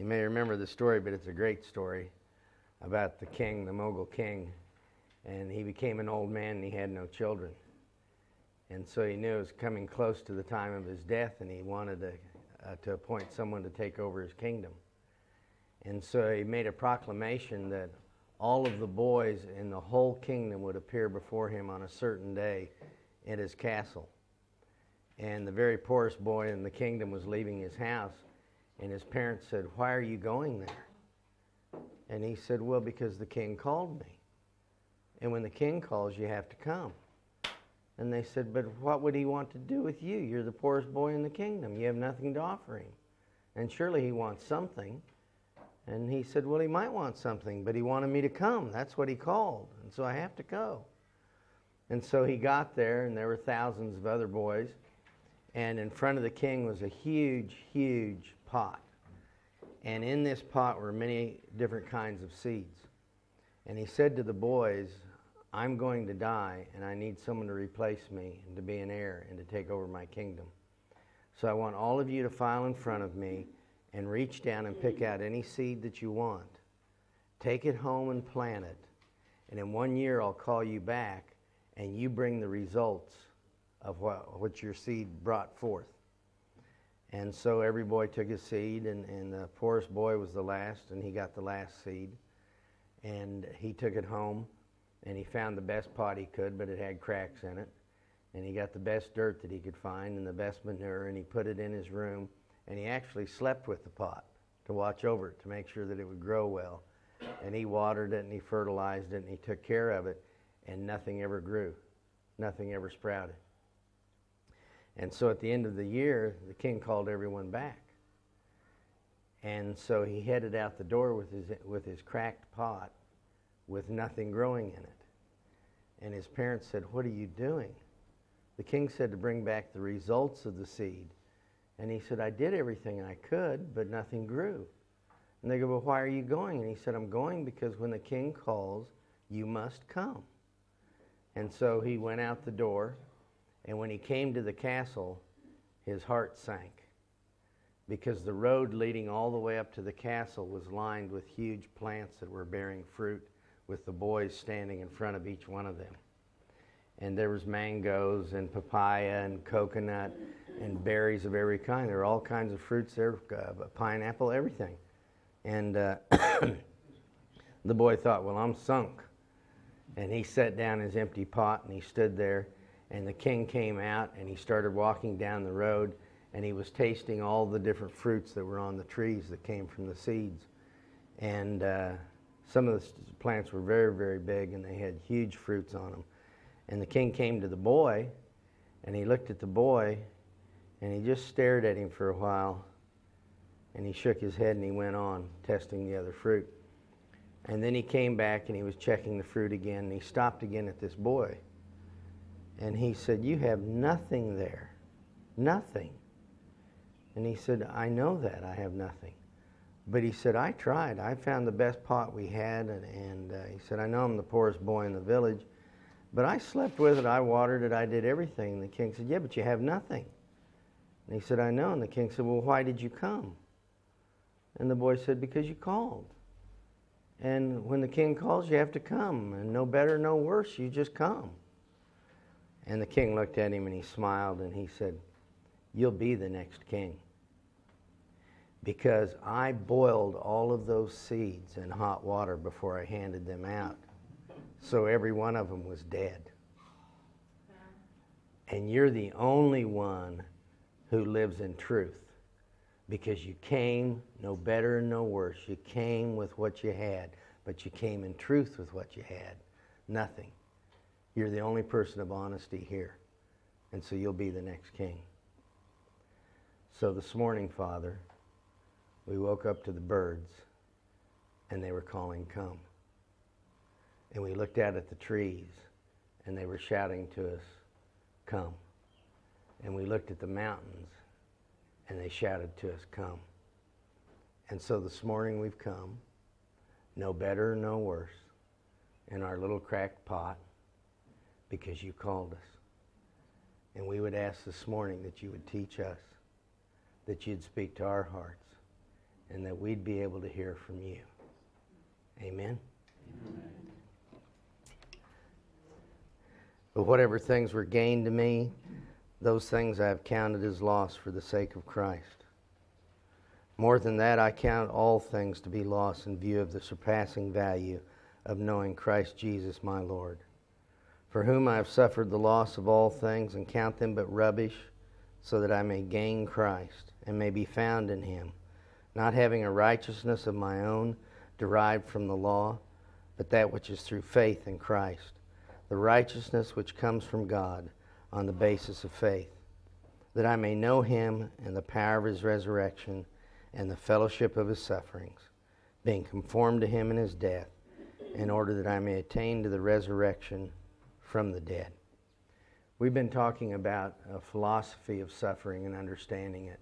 You may remember the story, but it's a great story about the king, the Mogul king. And he became an old man and he had no children. And so he knew it was coming close to the time of his death, and he wanted to appoint someone to take over his kingdom. And so he made a proclamation that all of the boys in the whole kingdom would appear before him on a certain day at his castle. And the very poorest boy in the kingdom was leaving his house, and his parents said, "Why are you going there?" And he said, "Well, because the king called me. And when the king calls, you have to come." And they said, "But what would he want to do with you? You're the poorest boy in the kingdom. You have nothing to offer him. And surely he wants something." And he said, "Well, he might want something, but he wanted me to come. That's what he called. And so I have to go." And so he got there, and there were thousands of other boys. And in front of the king was a huge, huge pot. And in this pot were many different kinds of seeds. And he said to the boys, "I'm going to die, and I need someone to replace me and to be an heir and to take over my kingdom. So I want all of you to file in front of me and reach down and pick out any seed that you want. Take it home and plant it. And in 1 year, I'll call you back, and you bring the results of what your seed brought forth." And so every boy took his seed, and the poorest boy was the last, and he got the last seed. And he took it home, and he found the best pot he could, but it had cracks in it. And he got the best dirt that he could find and the best manure, and he put it in his room, and he actually slept with the pot to watch over it, to make sure that it would grow well. And he watered it, and he fertilized it, and he took care of it, and nothing ever grew. Nothing ever sprouted. And so at the end of the year, the king called everyone back. And so he headed out the door with his cracked pot with nothing growing in it. And his parents said, "What are you doing?" The king said to bring back the results of the seed. And he said, "I did everything I could, but nothing grew." And they go, "Well, why are you going?" And he said, "I'm going because when the king calls, you must come." And so he went out the door, and when he came to the castle, his heart sank, because the road leading all the way up to the castle was lined with huge plants that were bearing fruit, with the boys standing in front of each one of them. And there was mangoes and papaya and coconut and berries of every kind. There were all kinds of fruits there, pineapple, everything. And the boy thought, "Well, I'm sunk." And he set down his empty pot, and he stood there. And the king came out, and he started walking down the road, and he was tasting all the different fruits that were on the trees that came from the seeds. And some of the plants were very, very big, and they had huge fruits on them. And the king came to the boy, and he looked at the boy, and he just stared at him for a while, and he shook his head, and he went on testing the other fruit. And then he came back, and he was checking the fruit again, and he stopped again at this boy. And he said, "You have nothing there, nothing." And he said, "I know that, I have nothing." But he said, "I tried. I found the best pot we had." And he said, "I know I'm the poorest boy in the village, but I slept with it, I watered it, I did everything." And the king said, "Yeah, but you have nothing." And he said, "I know." And the king said, "Well, why did you come?" And the boy said, "Because you called. And when the king calls, you have to come. And no better, no worse, you just come." And the king looked at him, and he smiled, and he said, "You'll be the next king. Because I boiled all of those seeds in hot water before I handed them out. So every one of them was dead. And you're the only one who lives in truth. Because you came no better and no worse. You came with what you had, but you came in truth with what you had. Nothing. You're the only person of honesty here. And so you'll be the next king." So this morning, Father, we woke up to the birds, and they were calling, "Come." And we looked out at the trees, and they were shouting to us, "Come." And we looked at the mountains, and they shouted to us, "Come." And so this morning we've come, no better, no worse, in our little cracked pot, because you called us. And we would ask this morning that you would teach us, that you'd speak to our hearts, and that we'd be able to hear from you. Amen? Amen. But whatever things were gained to me, those things I have counted as loss for the sake of Christ. More than that, I count all things to be lost in view of the surpassing value of knowing Christ Jesus my Lord, for whom I have suffered the loss of all things and count them but rubbish, so that I may gain Christ and may be found in him, not having a righteousness of my own derived from the law, but that which is through faith in Christ, the righteousness which comes from God on the basis of faith, that I may know him and the power of his resurrection and the fellowship of his sufferings, being conformed to him in his death, in order that I may attain to the resurrection from the dead. We've been talking about a philosophy of suffering and understanding it,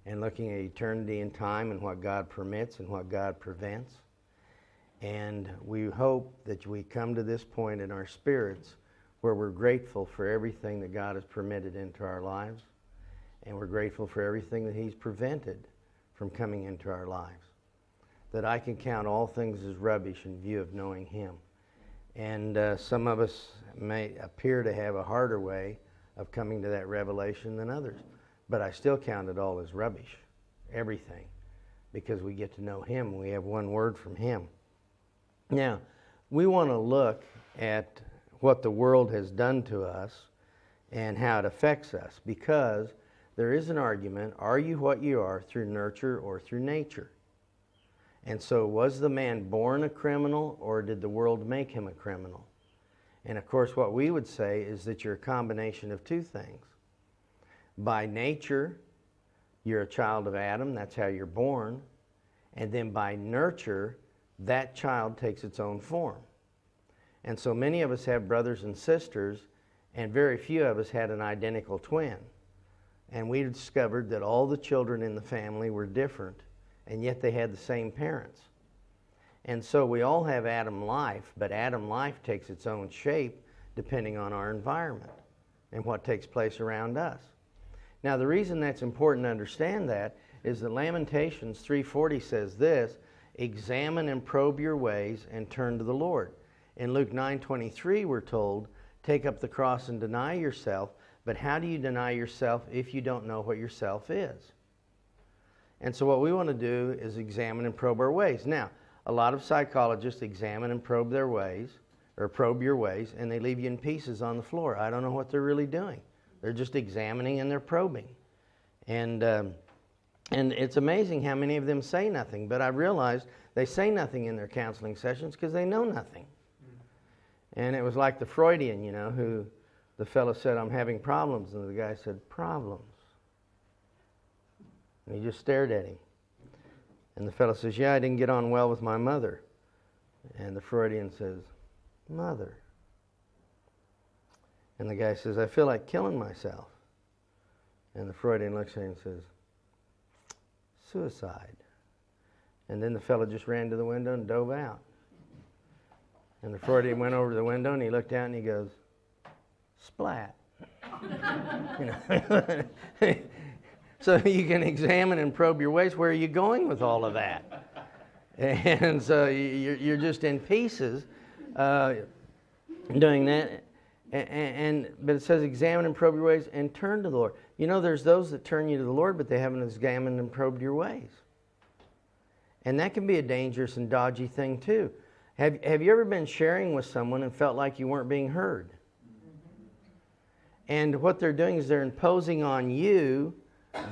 and looking at eternity and time and what God permits and what God prevents. And we hope that we come to this point in our spirits where we're grateful for everything that God has permitted into our lives, and we're grateful for everything that he's prevented from coming into our lives. That I can count all things as rubbish in view of knowing him. And some of us may appear to have a harder way of coming to that revelation than others. But I still count it all as rubbish, everything, because we get to know him and we have one word from him. Now, we want to look at what the world has done to us and how it affects us, because there is an argument, are you what you are through nurture or through nature? And so was the man born a criminal, or did the world make him a criminal? And of course what we would say is that you're a combination of two things. By nature, you're a child of Adam, that's how you're born. And then by nurture, that child takes its own form. And so many of us have brothers and sisters, and very few of us had an identical twin. And we discovered that all the children in the family were different, and yet they had the same parents. And so we all have Adam life, but Adam life takes its own shape depending on our environment and what takes place around us. Now, the reason that's important to understand that is that Lamentations 3:40 says this, examine and probe your ways and turn to the Lord. In Luke 9:23 we're told, take up the cross and deny yourself. But how do you deny yourself if you don't know what yourself is? And so what we want to do is examine and probe our ways. Now, a lot of psychologists examine and probe their ways, or probe your ways, and they leave you in pieces on the floor. I don't know what they're really doing. They're just examining and they're probing. And it's amazing how many of them say nothing. But I realized they say nothing in their counseling sessions because they know nothing. And it was like the Freudian, who the fellow said, I'm having problems. And the guy said, problems. And he just stared at him. And the fellow says, yeah, I didn't get on well with my mother. And the Freudian says, mother. And the guy says, I feel like killing myself. And the Freudian looks at him and says, suicide. And then the fellow just ran to the window and dove out. And the Freudian went over to the window and he looked out and he goes, splat. So you can examine and probe your ways. Where are you going with all of that? And so you're just in pieces doing that. But it says examine and probe your ways and turn to the Lord. There's those that turn you to the Lord, but they haven't examined and probed your ways. And that can be a dangerous and dodgy thing too. Have you ever been sharing with someone and felt like you weren't being heard? And what they're doing is they're imposing on you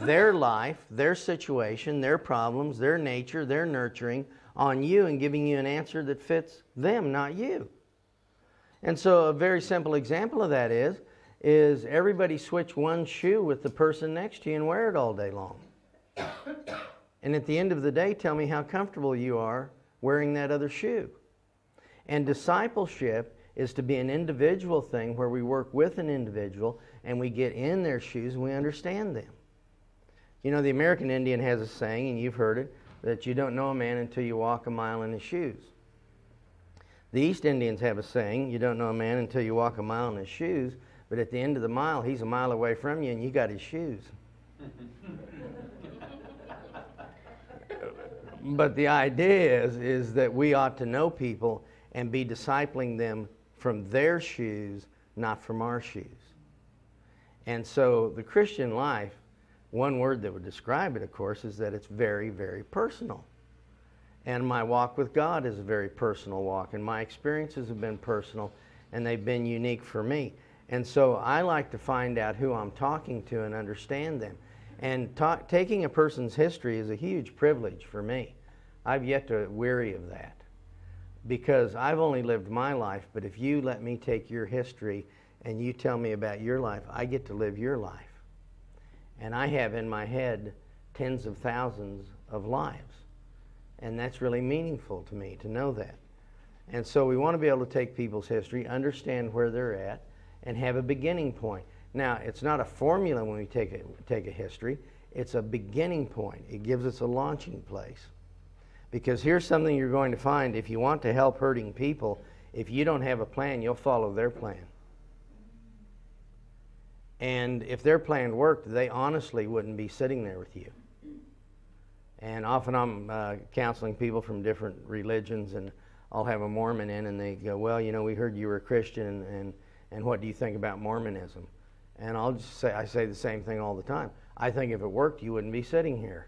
their life, their situation, their problems, their nature, their nurturing on you and giving you an answer that fits them, not you. And so a very simple example of that is everybody switch one shoe with the person next to you and wear it all day long. And at the end of the day, tell me how comfortable you are wearing that other shoe. And discipleship is to be an individual thing where we work with an individual and we get in their shoes and we understand them. The American Indian has a saying, and you've heard it, that you don't know a man until you walk a mile in his shoes. The East Indians have a saying, you don't know a man until you walk a mile in his shoes, but at the end of the mile, he's a mile away from you and you got his shoes. But the idea is that we ought to know people and be discipling them from their shoes, not from our shoes. And so the Christian life, one word that would describe it, of course, is that it's very, very personal. And my walk with God is a very personal walk, and my experiences have been personal, and they've been unique for me. And so I like to find out who I'm talking to and understand them. And taking a person's history is a huge privilege for me. I've yet to weary of that, because I've only lived my life, but if you let me take your history and you tell me about your life, I get to live your life. And I have in my head tens of thousands of lives. And that's really meaningful to me to know that. And so we want to be able to take people's history, understand where they're at, and have a beginning point. Now, it's not a formula when we take a history. It's a beginning point. It gives us a launching place. Because here's something you're going to find. If you want to help hurting people, if you don't have a plan, you'll follow their plan. And if their plan worked, they honestly wouldn't be sitting there with you. And often I'm counseling people from different religions, and I'll have a Mormon in, and they go, well, you know, we heard you were a Christian, and what do you think about Mormonism? And I'll just say, I say the same thing all the time. I think if it worked, you wouldn't be sitting here.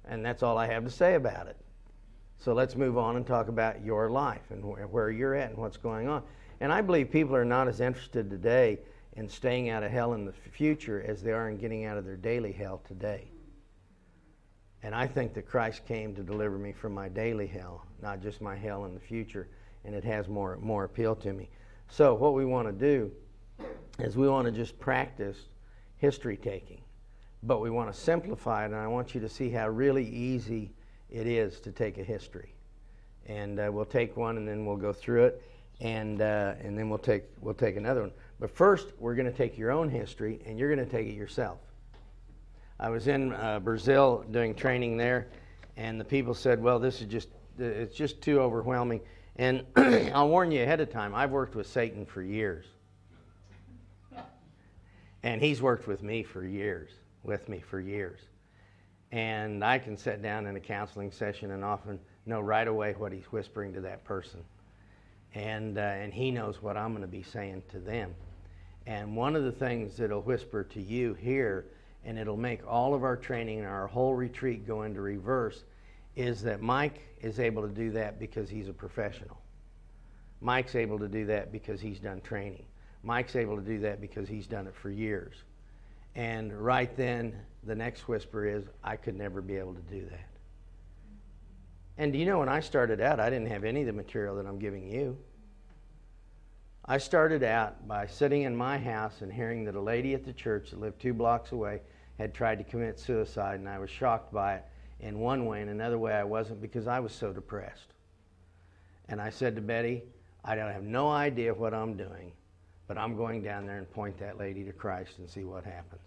And that's all I have to say about it. So let's move on and talk about your life and where you're at and what's going on. And I believe people are not as interested today in staying out of hell in the future as they are in getting out of their daily hell today. And I think that Christ came to deliver me from my daily hell, not just my hell in the future, and it has more appeal to me. So what we want to do is we want to just practice history taking, but we want to simplify it, and I want you to see how really easy it is to take a history. And we'll take one, and then we'll go through it, and then we'll take another one. But first, we're going to take your own history, and you're going to take it yourself. I was in Brazil doing training there, and the people said, well, it's just too overwhelming. And I'll warn you ahead of time, I've worked with Satan for years. And he's worked with me for years. And I can sit down in a counseling session and often know right away what he's whispering to that person. And he knows what I'm going to be saying to them. And one of the things that he'll whisper to you here, and it'll make all of our training and our whole retreat go into reverse, is that Mike is able to do that because he's a professional. Mike's able to do that because he's done training. Mike's able to do that because he's done it for years. And right then, the next whisper is, I could never be able to do that. And do you know, when I started out, I didn't have any of the material that I'm giving you. I started out by sitting in my house and hearing that a lady at the church that lived 2 blocks away had tried to commit suicide, and I was shocked by it in one way, and another way I wasn't, because I was so depressed. And I said to Betty, I don't have no idea what I'm doing, but I'm going down there and point that lady to Christ and see what happens.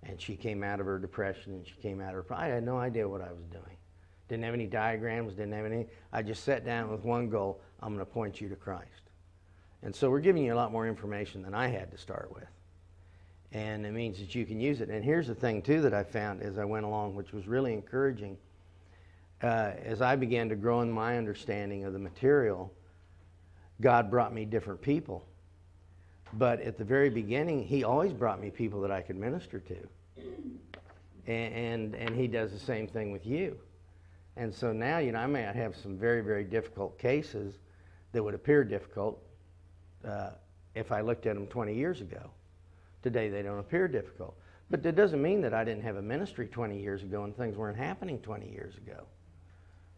And she came out of her depression, and she came out of her... I had no idea what I was doing. Didn't have any diagrams, didn't have any... I just sat down with one goal: I'm going to point you to Christ. And so we're giving you a lot more information than I had to start with. And it means that you can use it. And here's the thing, too, that I found as I went along, which was really encouraging. As I began to grow in my understanding of the material, God brought me different people. But at the very beginning, he always brought me people that I could minister to. And he does the same thing with you. And so now, you know, I may have some very, very difficult cases that would appear difficult if I looked at them 20 years ago. Today, they don't appear difficult. But that doesn't mean that I didn't have a ministry 20 years ago and things weren't happening 20 years ago,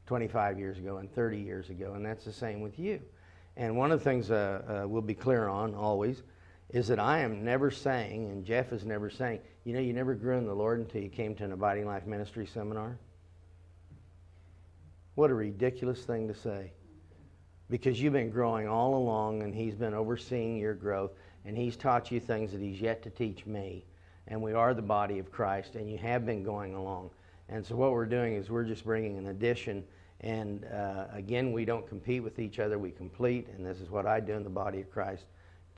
25 years ago, and 30 years ago. And that's the same with you. And one of the things we'll be clear on always is that I am never saying, and Jeff is never saying, you know, you never grew in the Lord until you came to an Abiding Life Ministry seminar. What a ridiculous thing to say. Because you've been growing all along, and he's been overseeing your growth, and he's taught you things that he's yet to teach me. And we are the body of Christ, and you have been going along. And so what we're doing is we're just bringing an addition. And again, we don't compete with each other, we complete. And this is what I do in the body of Christ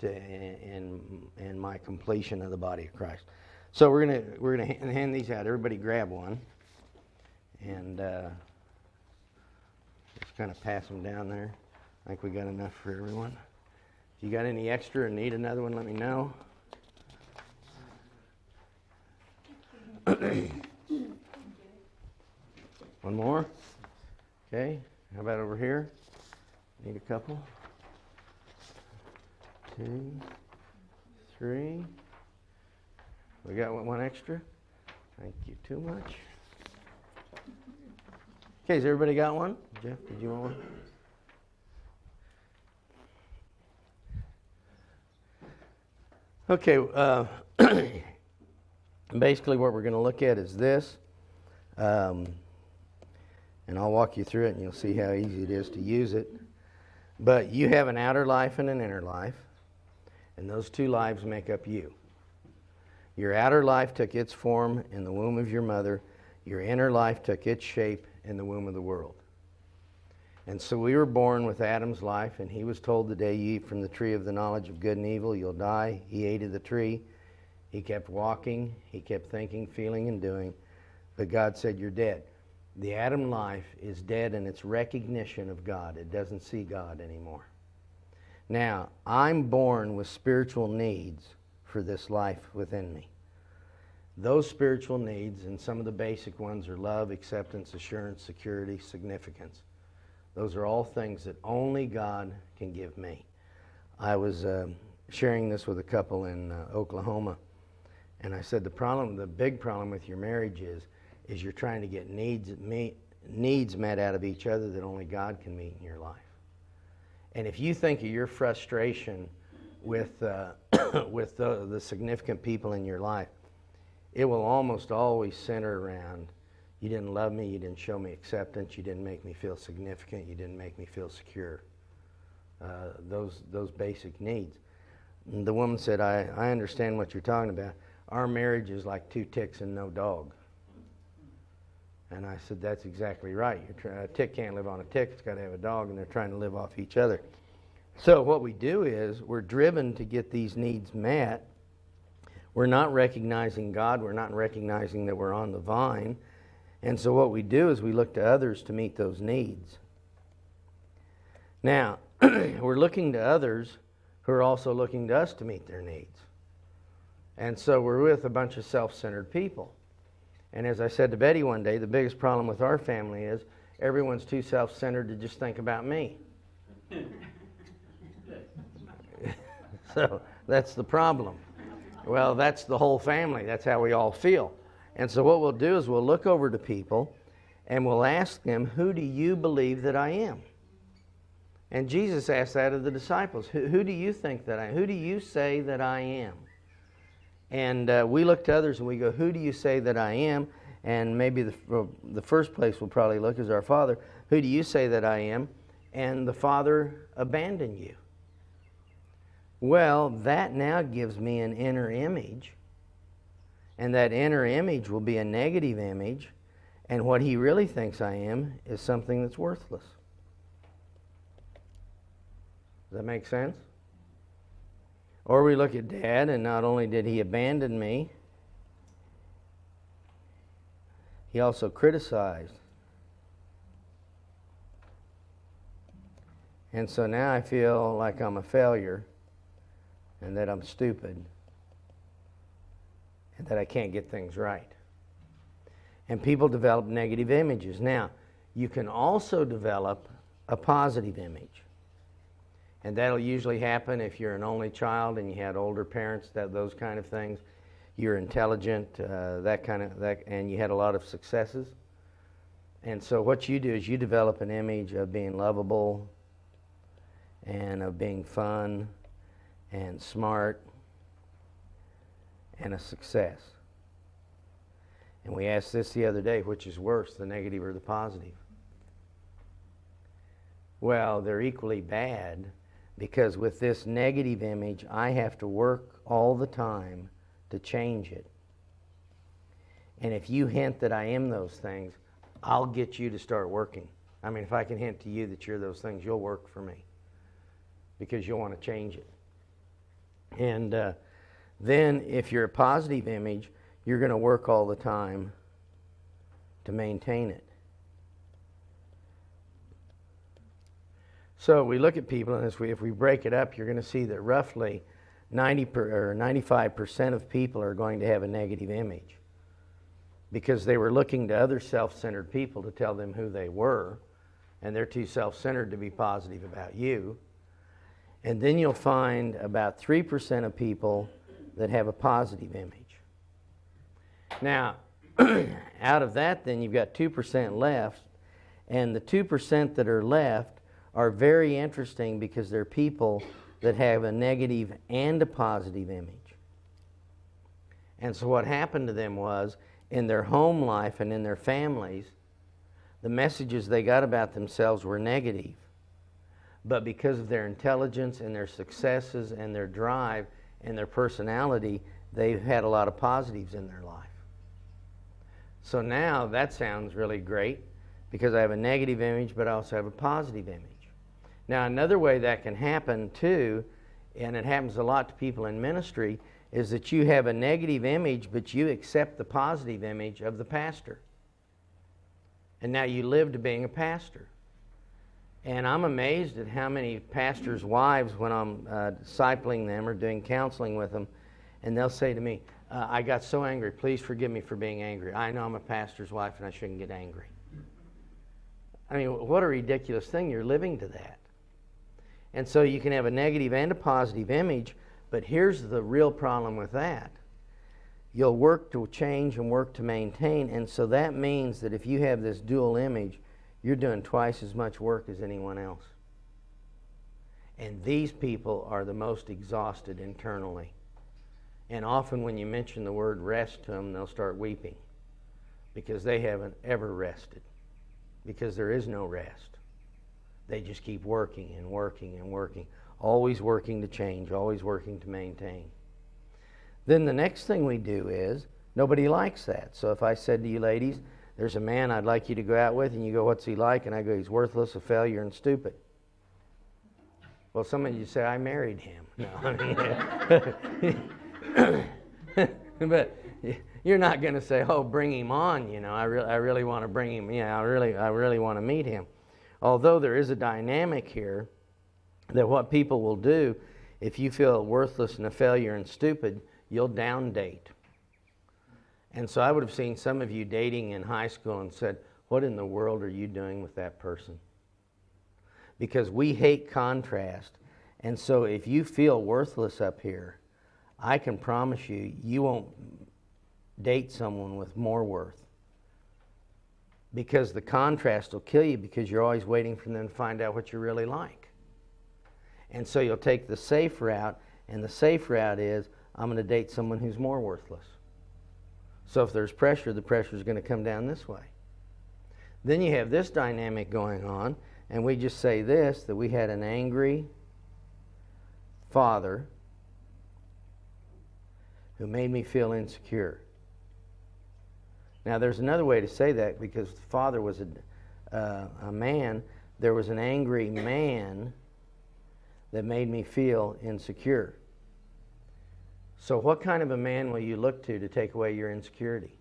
in my completion of the body of Christ. So we're gonna hand these out. Everybody grab one. And just kind of pass them down there. I think we got enough for everyone. If you got any extra and need another one, let me know. One more? Okay. How about over here? Need a couple? 2, 3. We got one extra? Thank you too much. Okay, has everybody got one? Jeff, did you want one? Okay, basically what we're going to look at is this. And I'll walk you through it and you'll see how easy it is to use it. But you have an outer life and an inner life. And those two lives make up you. Your outer life took its form in the womb of your mother. Your inner life took its shape in the womb of the world. And so we were born with Adam's life, and he was told the day you eat from the tree of the knowledge of good and evil, you'll die. He ate of the tree. He kept walking. He kept thinking, feeling, and doing. But God said, you're dead. The Adam life is dead in its recognition of God. It doesn't see God anymore. Now, I'm born with spiritual needs for this life within me. Those spiritual needs, and some of the basic ones, are love, acceptance, assurance, security, significance. Those are all things that only God can give me. I was sharing this with a couple in Oklahoma, and I said the big problem with your marriage is you're trying to get needs met out of each other that only God can meet in your life. And if you think of your frustration with the significant people in your life, it will almost always center around, you didn't love me, you didn't show me acceptance, you didn't make me feel significant, you didn't make me feel secure. Those basic needs. And the woman said, I understand what you're talking about. Our marriage is like 2 ticks and no dog. And I said, that's exactly right. A tick can't live on a tick. It's got to have a dog, and they're trying to live off each other. So what we do is we're driven to get these needs met. We're not recognizing God. We're not recognizing that we're on the vine. And so what we do is we look to others to meet those needs. Now, we're looking to others who are also looking to us to meet their needs. And so we're with a bunch of self-centered people. And as I said to Betty one day, the biggest problem with our family is everyone's too self-centered to just think about me. So that's the problem. Well, that's the whole family. That's how we all feel. And so what we'll do is we'll look over to people and we'll ask them, who do you believe that I am? And Jesus asked that of the disciples. Who do you think that I am? Who do you say that I am? And we look to others and we go, who do you say that I am? And maybe the first place we'll probably look is our Father. Who do you say that I am? And the Father abandoned you. Well, that now gives me an inner image. And that inner image will be a negative image. And what he really thinks I am is something that's worthless. Does that make sense? Or we look at Dad, and not only did he abandon me, he also criticized. And so now I feel like I'm a failure, and that I'm stupid, and that I can't get things right. And people develop negative images. Now, you can also develop a positive image. And that'll usually happen if you're an only child and you had older parents, those kind of things. You're intelligent, and you had a lot of successes. And so what you do is you develop an image of being lovable and of being fun and smart and a success. And we asked this the other day, which is worse, the negative or the positive? Well, they're equally bad. Because with this negative image, I have to work all the time to change it. And if you hint that I am those things, I'll get you to start working. I mean, if I can hint to you that you're those things, you'll work for me. Because you'll want to change it. And then if you're a positive image, you're going to work all the time to maintain it. So we look at people, and if we break it up, you're going to see that roughly 95% of people are going to have a negative image because they were looking to other self-centered people to tell them who they were, and they're too self-centered to be positive about you. And then you'll find about 3% of people that have a positive image. Now, out of that, then you've got 2% left, and the 2% that are left are very interesting because they're people that have a negative and a positive image. And so what happened to them was, in their home life and in their families, the messages they got about themselves were negative. But because of their intelligence and their successes and their drive and their personality, they've had a lot of positives in their life. So now that sounds really great because I have a negative image, but I also have a positive image. Now, another way that can happen too, and it happens a lot to people in ministry, is that you have a negative image, but you accept the positive image of the pastor. And now you live to being a pastor. And I'm amazed at how many pastors' wives, when I'm discipling them or doing counseling with them, and they'll say to me, I got so angry, please forgive me for being angry. I know I'm a pastor's wife and I shouldn't get angry. I mean, what a ridiculous thing. You're living to that. And so you can have a negative and a positive image, but here's the real problem with that. You'll work to change and work to maintain, and so that means that if you have this dual image, you're doing twice as much work as anyone else. And these people are the most exhausted internally. And often when you mention the word rest to them, they'll start weeping because they haven't ever rested, because there is no rest. They just keep working and working and working, always working to change, always working to maintain. Then the next thing we do is, nobody likes that. So if I said to you ladies, there's a man I'd like you to go out with, and you go, what's he like? And I go, he's worthless, a failure, and stupid. Well, some of you say, I married him. No, I mean, but you're not going to say, oh, bring him on, you know, I really want to bring him, I really want to meet him. Although there is a dynamic here that what people will do, if you feel worthless and a failure and stupid, you'll down date. And so I would have seen some of you dating in high school and said, what in the world are you doing with that person? Because we hate contrast. And so if you feel worthless up here, I can promise you, you won't date someone with more worth. Because the contrast will kill you because you're always waiting for them to find out what you're really like. And so you'll take the safe route, and the safe route is, I'm going to date someone who's more worthless. So if there's pressure, the pressure is going to come down this way. Then you have this dynamic going on, and we just say this, that we had an angry father who made me feel insecure. Now, there's another way to say that, because the father was a man. There was an angry man that made me feel insecure. So what kind of a man will you look to take away your insecurity?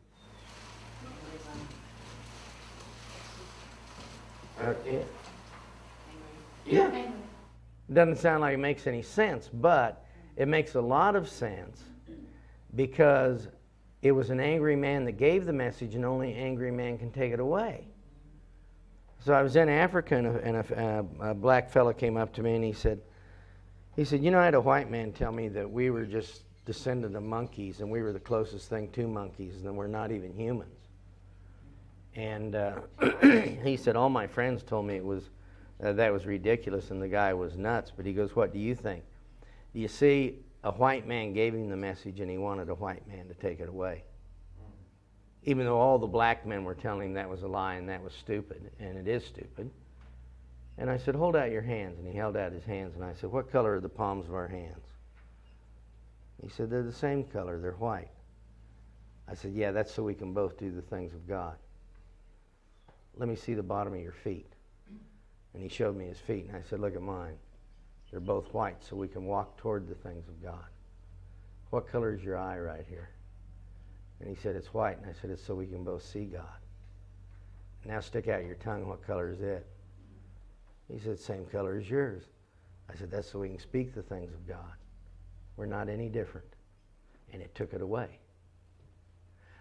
Okay. Yeah. It doesn't sound like it makes any sense, but it makes a lot of sense because it was an angry man that gave the message, and only an angry man can take it away. So I was in Africa, and a black fellow came up to me, and he said, you know, I had a white man tell me that we were just descendant of monkeys, and we were the closest thing to monkeys, and we're not even humans. And he said, all my friends told me that was ridiculous, and the guy was nuts. But he goes, what do you think? Do you see, a white man gave him the message, and he wanted a white man to take it away. Even though all the black men were telling him that was a lie and that was stupid, and it is stupid. And I said, hold out your hands. And he held out his hands, and I said, what color are the palms of our hands? He said, they're the same color, they're white. I said, yeah, that's so we can both do the things of God. Let me see the bottom of your feet. And he showed me his feet, and I said, look at mine. They're both white, so we can walk toward the things of God. What color is your eye right here? And he said, it's white. And I said, it's so we can both see God. Now stick out your tongue. What color is it? He said, same color as yours. I said, that's so we can speak the things of God. We're not any different. And it took it away.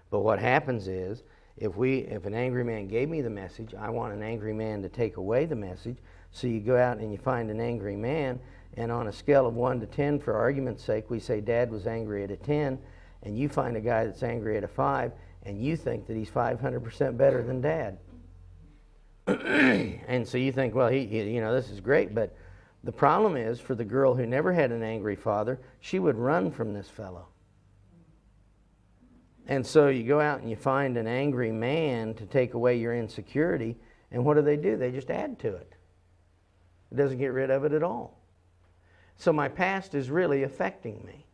But what happens is, if an angry man gave me the message, I want an angry man to take away the message. So you go out and you find an angry man, and on a scale of 1 to 10, for argument's sake, we say Dad was angry at a 10, and you find a guy that's angry at a 5, and you think that he's 500% better than Dad. And so you think, well, this is great, but the problem is, for the girl who never had an angry father, she would run from this fellow. And so you go out and you find an angry man to take away your insecurity, and what do? They just add to it. It doesn't get rid of it at all. So my past is really affecting me.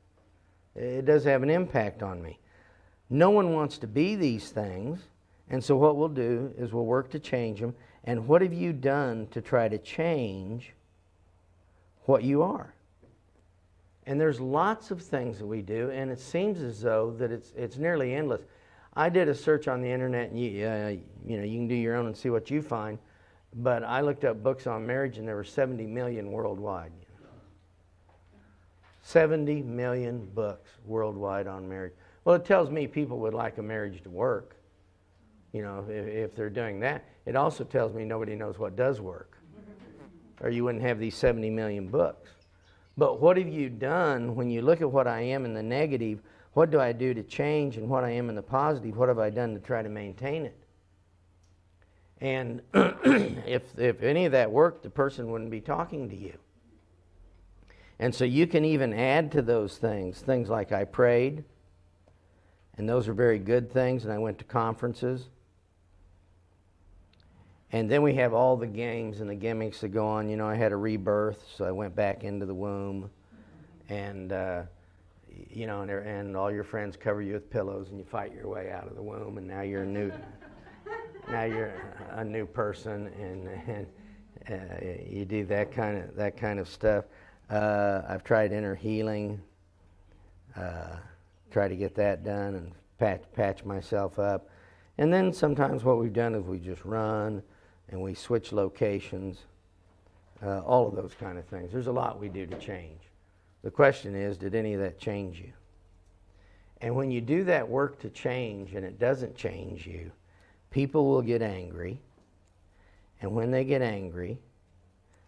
It does have an impact on me. No one wants to be these things, and so what we'll do is we'll work to change them. And what have you done to try to change what you are? And there's lots of things that we do, and it seems as though that it's nearly endless. I did a search on the internet, and you can do your own and see what you find. But I looked up books on marriage, and there were 70 million worldwide. 70 million books worldwide on marriage. Well, it tells me people would like a marriage to work. If they're doing that. It also tells me nobody knows what does work, or you wouldn't have these 70 million books. But what have you done when you look at what I am in the negative? What do I do to change? And what I am in the positive, what have I done to try to maintain it? And if any of that worked, the person wouldn't be talking to you. And so you can even add to those things like I prayed, and those are very good things, and I went to conferences. And then we have all the games and the gimmicks that go on. I had a rebirth, so I went back into the womb. And, and all your friends cover you with pillows, and you fight your way out of the womb, and now you're a new person, and you do that kind of stuff. I've tried inner healing, try to get that done and patch myself up. And then sometimes what we've done is we just run, and we switch locations, all of those kind of things. There's a lot we do to change. The question is, did any of that change you? And when you do that work to change and it doesn't change you, people will get angry. And when they get angry,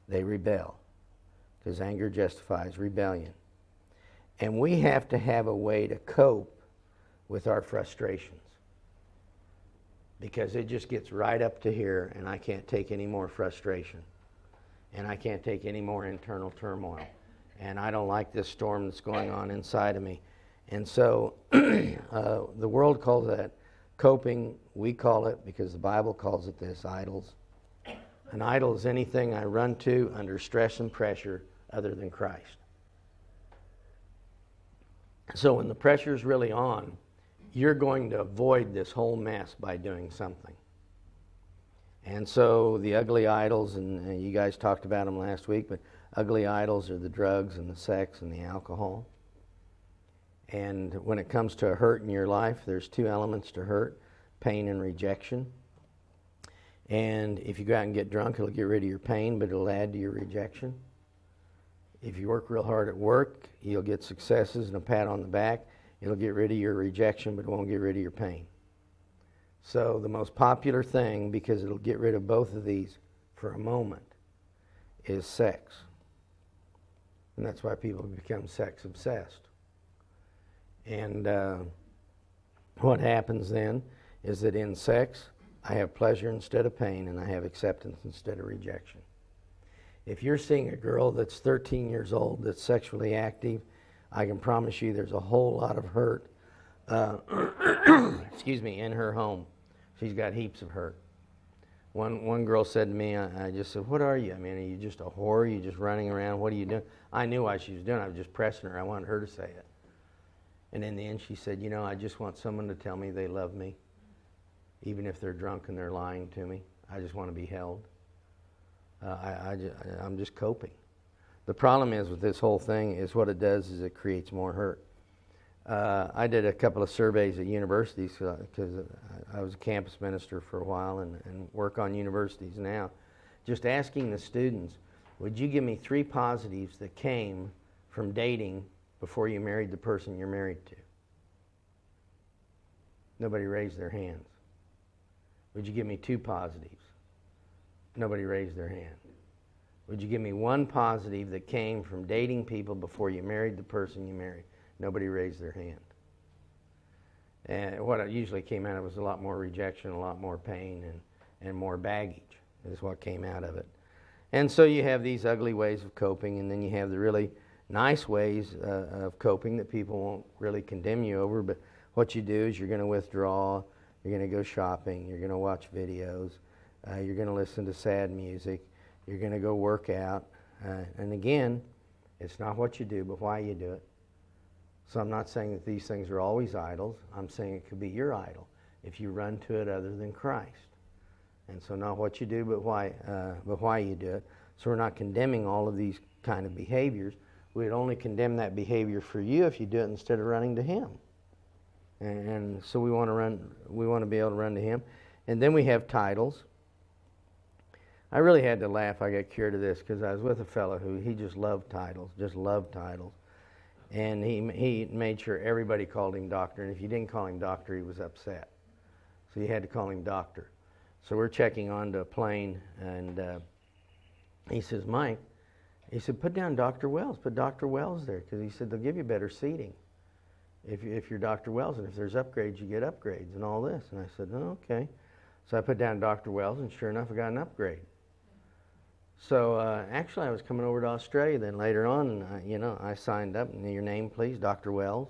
they rebel, because anger justifies rebellion. And we have to have a way to cope with our frustrations, because it just gets right up to here, and I can't take any more frustration, and I can't take any more internal turmoil, and I don't like this storm that's going on inside of me. And so the world calls that coping. We call it, because the Bible calls it this, idols. An idol is anything I run to under stress and pressure other than Christ. So when the pressure is really on, you're going to avoid this whole mess by doing something. And so the ugly idols, and you guys talked about them last week, but ugly idols are the drugs and the sex and the alcohol. And when it comes to a hurt in your life, there's two elements to hurt: pain and rejection. And if you go out and get drunk, it'll get rid of your pain, but it'll add to your rejection. If you work real hard at work, you'll get successes and a pat on the back. It'll get rid of your rejection, but it won't get rid of your pain. So the most popular thing, because it'll get rid of both of these for a moment, is sex. And that's why people become sex obsessed. And what happens then is that in sex, I have pleasure instead of pain, and I have acceptance instead of rejection. If you're seeing a girl that's 13 years old that's sexually active, I can promise you there's a whole lot of hurt in her home. She's got heaps of hurt. One girl said to me, I just said, what are you? I mean, are you just a whore? Are you just running around? What are you doing? I knew why she was doing it. I was just pressing her. I wanted her to say it. And in the end, she said, I just want someone to tell me they love me, even if they're drunk and they're lying to me. I just want to be held. I'm just coping. The problem is with this whole thing is what it does is it creates more hurt. I did a couple of surveys at universities because I was a campus minister for a while and work on universities now. just asking the students, would you give me 3 positives that came from dating before you married the person you're married to? Nobody raised their hands. Would you give me 2 positives? Nobody raised their hand. Would you give me 1 positive that came from dating people before you married the person you married? Nobody raised their hand. And what it usually came out of was a lot more rejection, a lot more pain, and more baggage is what came out of it. And so you have these ugly ways of coping, and then you have the really nice ways of coping that people won't really condemn you over. But what you do is you're going to withdraw, you're going to go shopping, you're going to watch videos, you're going to listen to sad music, you're going to go work out. And again, it's not what you do, but why you do it. So I'm not saying that these things are always idols. I'm saying it could be your idol if you run to it other than Christ. And so not what you do, but why you do it. So we're not condemning all of these kind of behaviors. We'd only condemn that behavior for you if you do it instead of running to Him. And so we want to be able to run to Him. And then we have titles. I really had to laugh. I got cured of this because I was with a fellow who he just loved titles. And he made sure everybody called him doctor. And if you didn't call him doctor, he was upset. So you had to call him doctor. So we're checking onto a plane, and he says, Mike, he said, put down Dr. Wells. Put Dr. Wells there. Because he said, they'll give you better seating if you're Dr. Wells. And if there's upgrades, you get upgrades and all this. And I said, oh, okay. So I put down Dr. Wells, and sure enough, I got an upgrade. So actually, I was coming over to Australia then later on, and I signed up. And your name, please, Dr. Wells.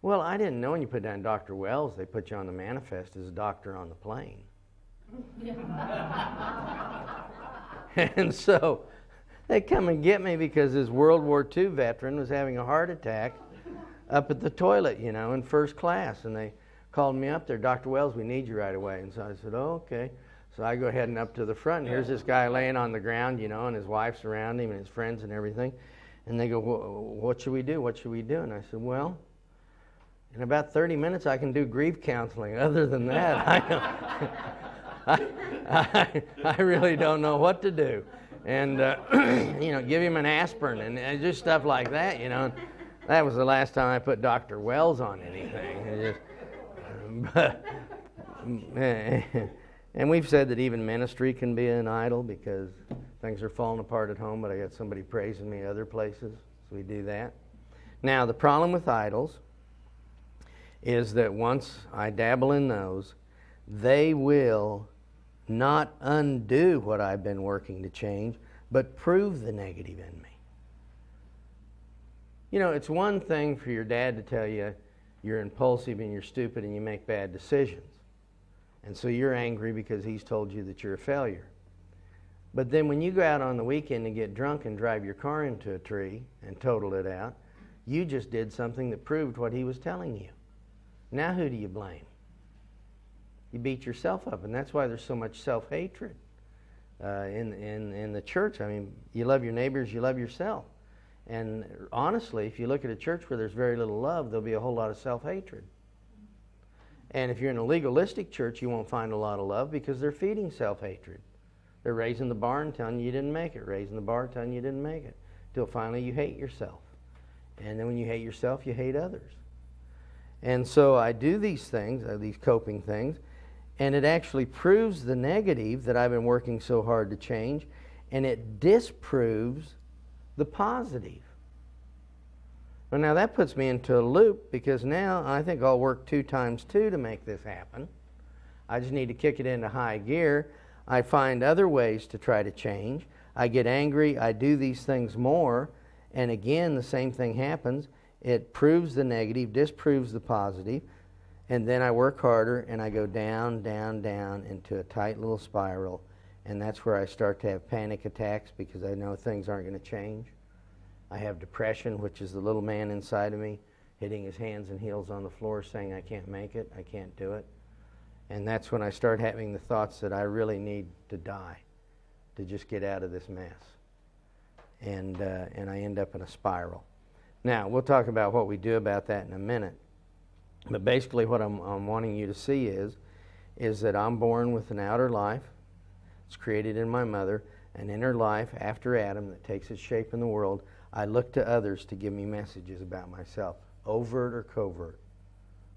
Well, I didn't know when you put down Dr. Wells, they put you on the manifest as a doctor on the plane. And so they come and get me because this World War II veteran was having a heart attack up at the toilet, in first class. And they called me up there, Dr. Wells, we need you right away. And so I said, oh, okay. So I go heading up to the front, and here's this guy laying on the ground, and his wife's around him and his friends and everything. And they go, what should we do? What should we do? And I said, well, in about 30 minutes I can do grief counseling. Other than that, I really don't know what to do. And, give him an aspirin and just stuff like that, That was the last time I put Dr. Wells on anything. And we've said that even ministry can be an idol because things are falling apart at home, but I got somebody praising me other places, so we do that. Now, the problem with idols is that once I dabble in those, they will not undo what I've been working to change, but prove the negative in me. It's one thing for your dad to tell you you're impulsive and you're stupid and you make bad decisions. And so you're angry because he's told you that you're a failure. But then when you go out on the weekend and get drunk and drive your car into a tree and total it out, you just did something that proved what he was telling you. Now who do you blame? You beat yourself up, and that's why there's so much self-hatred in the church. I mean, you love your neighbors, you love yourself. And honestly, if you look at a church where there's very little love, there'll be a whole lot of self-hatred. And if you're in a legalistic church, you won't find a lot of love because they're feeding self-hatred. They're raising the bar and telling you didn't make it, raising the bar telling you didn't make it, till finally you hate yourself. And then when you hate yourself, you hate others. And so I do these things, these coping things, and it actually proves the negative that I've been working so hard to change, and it disproves the positive. Well, now that puts me into a loop because now I think I'll work 2 times 2 to make this happen. I just need to kick it into high gear. I find other ways to try to change. I get angry. I do these things more. And again, the same thing happens. It proves the negative, disproves the positive. And then I work harder and I go down, down, down into a tight little spiral. And that's where I start to have panic attacks because I know things aren't going to change. I have depression, which is the little man inside of me hitting his hands and heels on the floor saying, I can't make it, I can't do it. And that's when I start having the thoughts that I really need to die to just get out of this mess. And I end up in a spiral. Now, we'll talk about what we do about that in a minute. But basically what I'm wanting you to see is that I'm born with an outer life It's created in my mother, and in her life after Adam that takes its shape in the world, I look to others to give me messages about myself, overt or covert.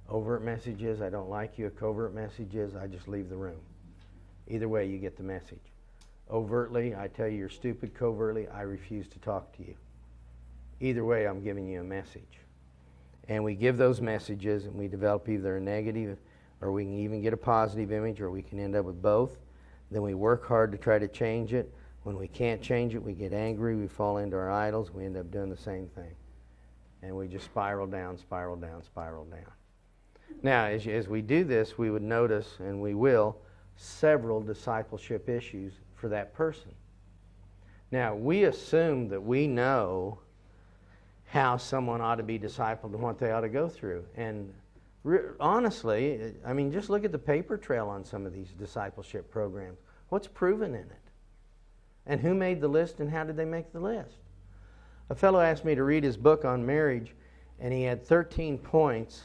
Overt messages, I don't like you. Covert messages, I just leave the room. Either way, you get the message. Overtly, I tell you you're stupid. Covertly, I refuse to talk to you. Either way, I'm giving you a message. And we give those messages, and we develop either a negative, or we can even get a positive image, or we can end up with both. Then we work hard to try to change it. When we can't change it, we get angry, we fall into our idols, we end up doing the same thing. And we just spiral down, spiral down, spiral down. Now, as we do this, we would notice, and we will, several discipleship issues for that person. Now, we assume that we know how someone ought to be discipled and what they ought to go through. And honestly, I mean, just look at the paper trail on some of these discipleship programs. What's proven in it? And who made the list and how did they make the list? A fellow asked me to read his book on marriage, and he had 13 points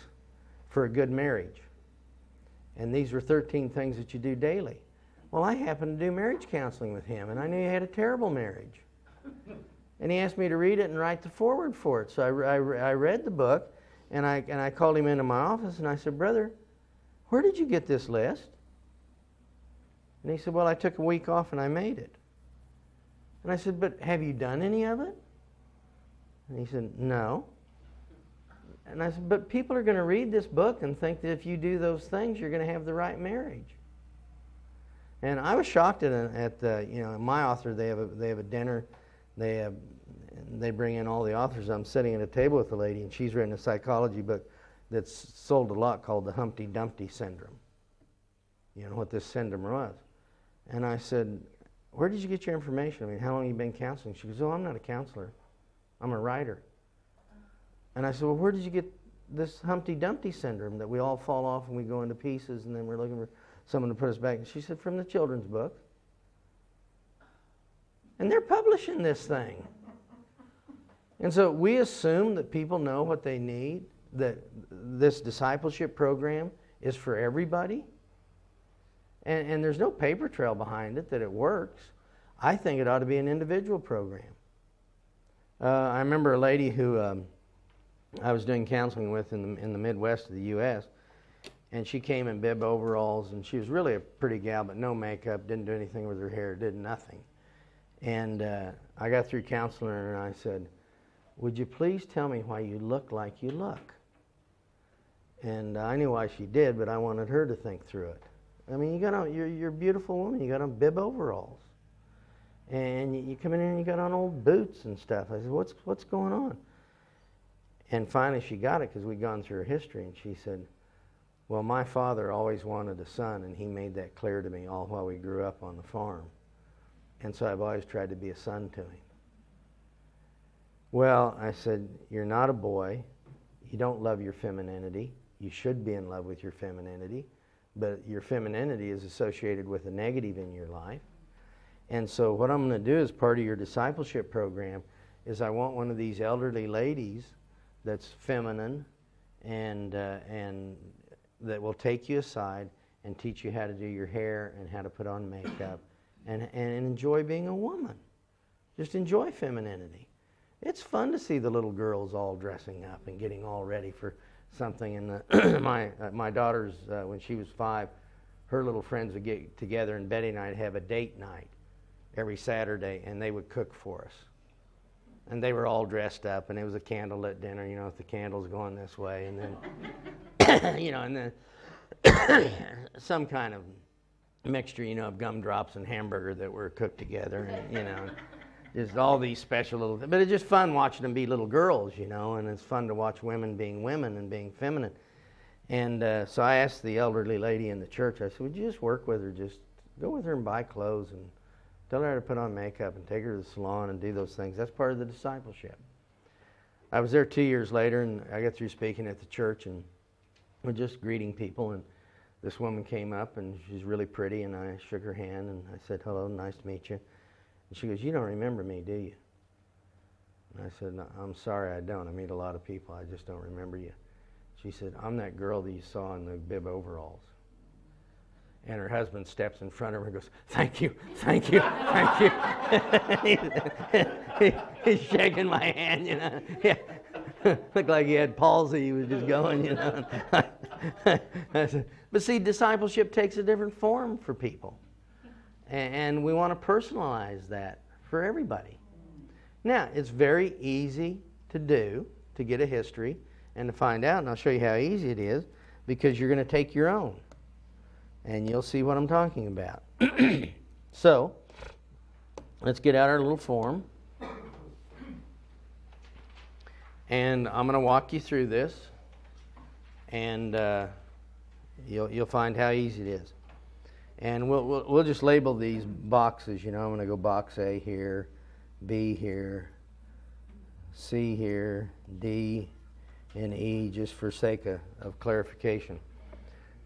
for a good marriage. And these were 13 things that you do daily. Well, I happened to do marriage counseling with him, and I knew he had a terrible marriage. And he asked me to read it and write the foreword for it. So I read the book, and I called him into my office, and I said, "Brother, where did you get this list?" And he said, "Well, I took a week off and I made it." And I said, "But have you done any of it?" And he said, "No." And I said, "But people are going to read this book and think that if you do those things, you're going to have the right marriage." And I was shocked at my author. They have a dinner. They bring in all the authors. I'm sitting at a table with a lady, and she's written a psychology book that's sold a lot called the Humpty Dumpty syndrome. You know what this syndrome was. And I said, "Where did you get your information? I mean, how long have you been counseling?" She goes, "Oh, I'm not a counselor. I'm a writer." And I said, "Well, where did you get this Humpty Dumpty syndrome that we all fall off and we go into pieces and then we're looking for someone to put us back?" And she said, "From the children's book." And they're publishing this thing. And so we assume that people know what they need, that this discipleship program is for everybody. And there's no paper trail behind it that it works. I think it ought to be an individual program. I remember a lady who I was doing counseling with in the Midwest of the U.S., and she came in bib overalls, and she was really a pretty gal, but no makeup, didn't do anything with her hair, did nothing. And I got through counseling her, and I said, "Would you please tell me why you look like you look?" And I knew why she did, but I wanted her to think through it. I mean, you're a beautiful woman. You got on bib overalls, and you come in here and you got on old boots and stuff. I said, "What's going on?" And finally, she got it because we'd gone through her history, and she said, "Well, my father always wanted a son, and he made that clear to me all while we grew up on the farm, and so I've always tried to be a son to him." Well, I said, "You're not a boy. You don't love your femininity. You should be in love with your femininity. But your femininity is associated with a negative in your life. And so what I'm going to do as part of your discipleship program is I want one of these elderly ladies that's feminine and that will take you aside and teach you how to do your hair and how to put on makeup and enjoy being a woman. Just enjoy femininity. It's fun to see the little girls all dressing up and getting all ready for something." And my daughter's, when she was 5, her little friends would get together, and Betty and I'd have a date night every Saturday, and they would cook for us. And they were all dressed up, and it was a candlelit dinner, with the candles going this way, and then, and then some kind of mixture, of gumdrops and hamburger that were cooked together, and, just all these special little things. But it's just fun watching them be little girls, and it's fun to watch women being women and being feminine. And so I asked the elderly lady in the church, I said, "Would you just work with her? Just go with her and buy clothes and tell her how to put on makeup and take her to the salon and do those things. That's part of the discipleship." I was there 2 years later, and I got through speaking at the church, and we're just greeting people, and this woman came up, and she's really pretty, and I shook her hand, and I said, "Hello, nice to meet you." And she goes, "You don't remember me, do you?" And I said, "No, I'm sorry, I don't. I meet a lot of people. I just don't remember you." She said, "I'm that girl that you saw in the bib overalls." And her husband steps in front of her and goes, "Thank you, thank you, thank you." He's shaking my hand, you know. Yeah. Looked like he had palsy. He was just going, you know. But see, discipleship takes a different form for people. And we want to personalize that for everybody. Now, it's very easy to do, to get a history and to find out, and I'll show you how easy it is, because you're going to take your own. And you'll see what I'm talking about. So, let's get out our little form. And I'm going to walk you through this. And you'll find how easy it is. And we'll just label these boxes. You know, I'm going to go box A here, B here, C here, D, and E, just for sake of clarification.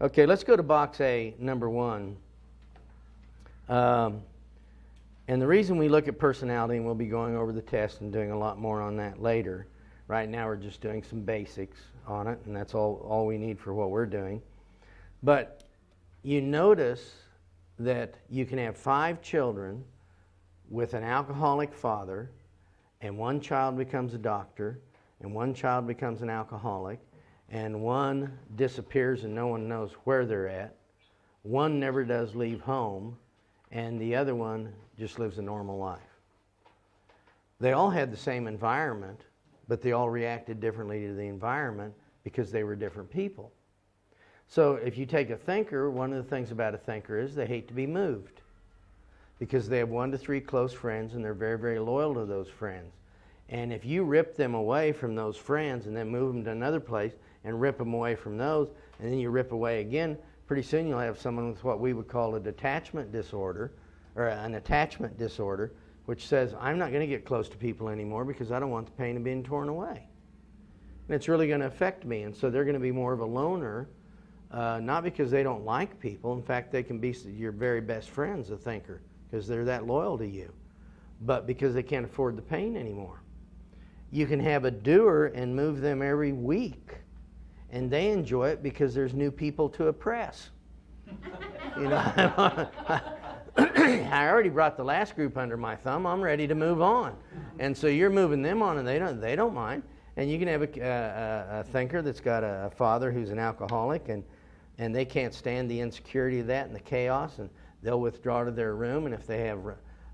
Okay, let's go to box A, number 1. And the reason we look at personality, and we'll be going over the test and doing a lot more on that later. Right now we're just doing some basics on it, and that's all we need for what we're doing. But you notice that you can have 5 children with an alcoholic father, and one child becomes a doctor, and one child becomes an alcoholic, and one disappears and no one knows where they're at. One never does leave home, and the other one just lives a normal life. They all had the same environment, but they all reacted differently to the environment because they were different people. So if you take a thinker, one of the things about a thinker is they hate to be moved because they have 1 to 3 close friends and they're very, very loyal to those friends. And if you rip them away from those friends and then move them to another place and rip them away from those, and then you rip away again, pretty soon you'll have someone with what we would call a detachment disorder, or an attachment disorder, which says, I'm not going to get close to people anymore because I don't want the pain of being torn away. And it's really going to affect me. And so they're going to be more of a loner, not because they don't like people. In fact, they can be your very best friends, a thinker, because they're that loyal to you, but because they can't afford the pain anymore. You can have a doer and move them every week, and they enjoy it because there's new people to oppress. You know, I already brought the last group under my thumb. I'm ready to move on, and so you're moving them on, and they don't mind. And you can have a thinker that's got a father who's an alcoholic, and they can't stand the insecurity of that and the chaos, and they'll withdraw to their room. And if they have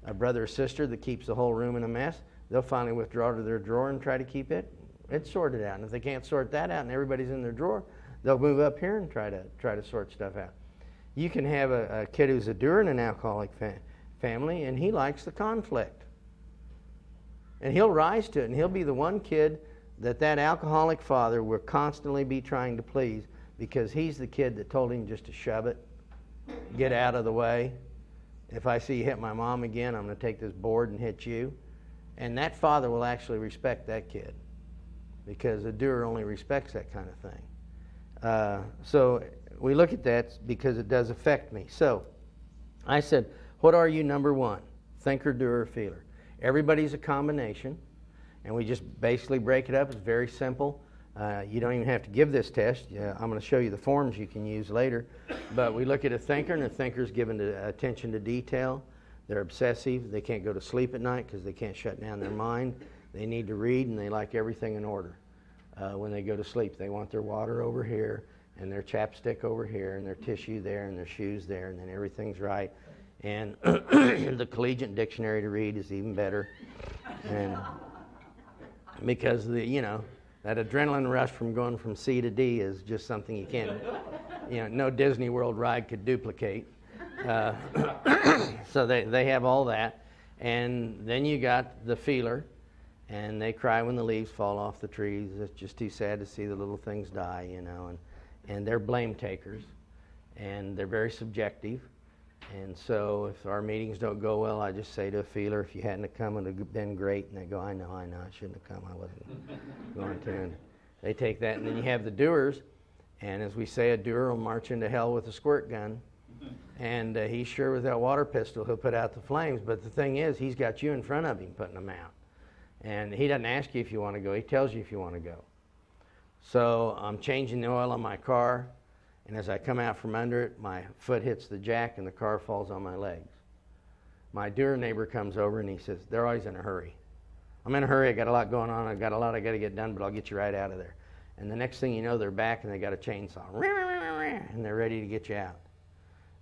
a brother or sister that keeps the whole room in a mess, they'll finally withdraw to their drawer and try to keep it sorted out. And if they can't sort that out and everybody's in their drawer, they'll move up here and try to sort stuff out. You can have a kid who's a doer in an alcoholic family, and he likes the conflict. And he'll rise to it, and he'll be the one kid that alcoholic father will constantly be trying to please, because he's the kid that told him just to shove it, get out of the way. If I see you hit my mom again, I'm going to take this board and hit you. And that father will actually respect that kid, because a doer only respects that kind of thing. So we look at that because it does affect me. So I said, what are you, number 1? Thinker, doer, feeler. Everybody's a combination, and we just basically break it up. It's very simple. You don't even have to give this test. I'm going to show you the forms you can use later. But we look at a thinker, and a thinker's given attention to detail. They're obsessive. They can't go to sleep at night because they can't shut down their mind. They need to read, and they like everything in order. When they go to sleep, they want their water over here, and their chapstick over here, and their tissue there, and their shoes there, and then everything's right. And the collegiate dictionary to read is even better. And because that adrenaline rush from going from C to D is just something you can't, no Disney World ride could duplicate. So they have all that. And then you got the feeler, and they cry when the leaves fall off the trees. It's just too sad to see the little things die, and they're blame takers, and they're very subjective. And so if our meetings don't go well, I just say to a feeler, if you hadn't have come, it would have been great. And they go, I know, I shouldn't have come. I wasn't going to. And they take that, and then you have the doers. And as we say, a doer will march into hell with a squirt gun. And he's sure with that water pistol, he'll put out the flames. But the thing is, he's got you in front of him putting them out. And he doesn't ask you if you want to go. He tells you if you want to go. So I'm changing the oil on my car, And as I come out from under it, my foot hits the jack and the car falls on my legs. My dear neighbor comes over and he says, they're always in a hurry. I'm in a hurry, I got a lot going on, I got to get done, but I'll get you right out of there. And the next thing you know, they're back and they got a chainsaw. And they're ready to get you out.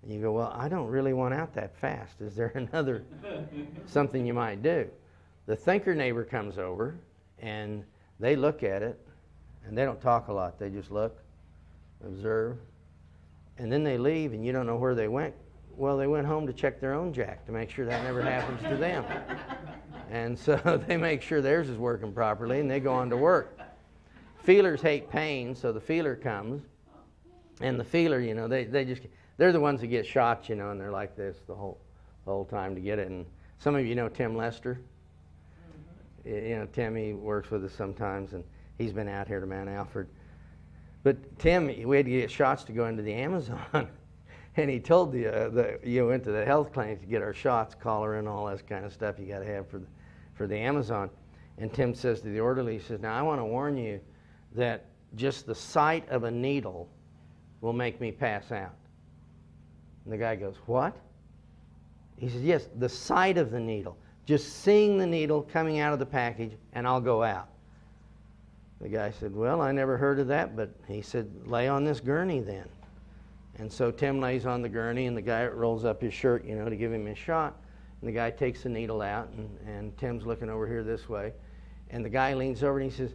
And you go, well, I don't really want out that fast. Is there another something you might do? The thinker neighbor comes over and they look at it and they don't talk a lot. They just look, observe, and then they leave and you don't know where they went. Well, they went home to check their own jack to make sure that never happens to them. And so they make sure theirs is working properly and they go on to work. Feelers hate pain, so the feeler comes. And the feeler, you know, they're the ones that get shot, you know, and they're like this the whole time to get it. And some of you know Tim Lester. You know, Tim, he works with us sometimes, and he's been out here to Mount Alfred. But Tim, we had to get shots to go into the Amazon. And he told you went to the health clinic to get our shots, collar and all that kind of stuff you got to have for the Amazon. And Tim says to the orderly, he says, now I want to warn you that just the sight of a needle will make me pass out. And the guy goes, what? He says, yes, the sight of the needle. Just seeing the needle coming out of the package, and I'll go out. The guy said, well, I never heard of that, but he said, lay on this gurney then. And so Tim lays on the gurney, and the guy rolls up his shirt, you know, to give him his shot. And the guy takes the needle out, and Tim's looking over here this way. And the guy leans over and he says,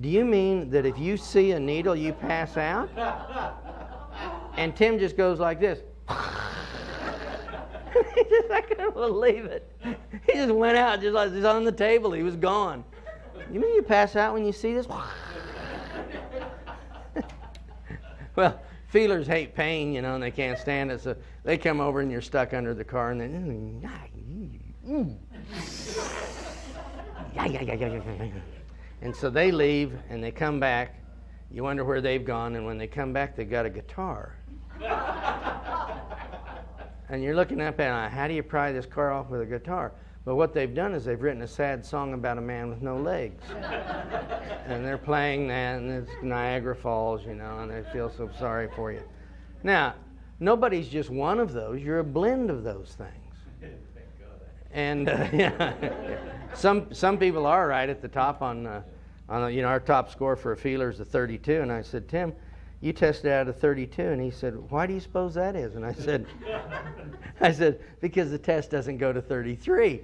do you mean that if you see a needle, you pass out? And Tim just goes like this. I couldn't believe it. He just went out, just like he's on the table. He was gone. You mean you pass out when you see this? Well, feelers hate pain, you know, and they can't stand it. So they come over and you're stuck under the car, and then, and so they leave and they come back. You wonder where they've gone, and when they come back, they've got a guitar. And you're looking up at, how do you pry this car off with a guitar? But what they've done is they've written a sad song about a man with no legs. And they're playing that, and it's Niagara Falls, you know, and they feel so sorry for you. Now, nobody's just one of those. You're a blend of those things. And some people are right at the top on you know, our top score for a feeler is a 32. And I said, Tim, you tested out a 32. And he said, why do you suppose that is? And I said, because the test doesn't go to 33.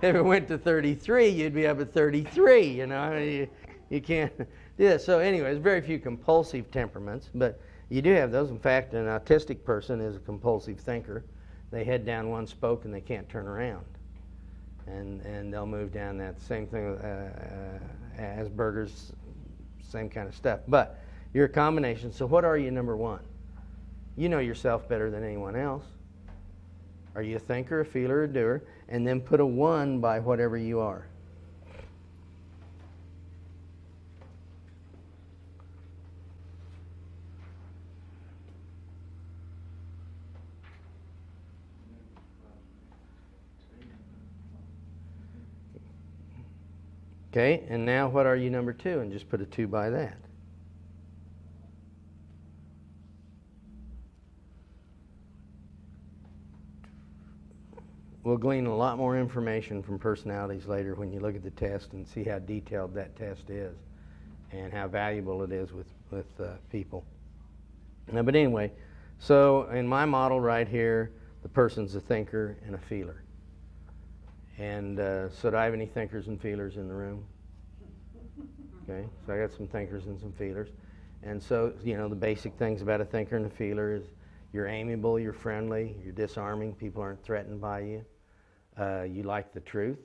If it went to 33, you'd be up at 33, you know. I mean, you can't do that. So anyways, very few compulsive temperaments, but you do have those. In fact, an autistic person is a compulsive thinker. They head down one spoke and they can't turn around. And they'll move down that. Same thing with Asperger's, same kind of stuff. But you're a combination. So what are you, number one? You know yourself better than anyone else. Are you a thinker, a feeler, a doer? And then put a 1 by whatever you are. Okay, and now what are you, number 2? And just put a 2 by that. We'll glean a lot more information from personalities later when you look at the test and see how detailed that test is and how valuable it is with people. Now, but anyway, so in my model right here, the person's a thinker and a feeler. And so do I have any thinkers and feelers in the room? Okay, so I got some thinkers and some feelers. And so, you know, the basic things about a thinker and a feeler is you're amiable, you're friendly, you're disarming, people aren't threatened by you. You like the truth.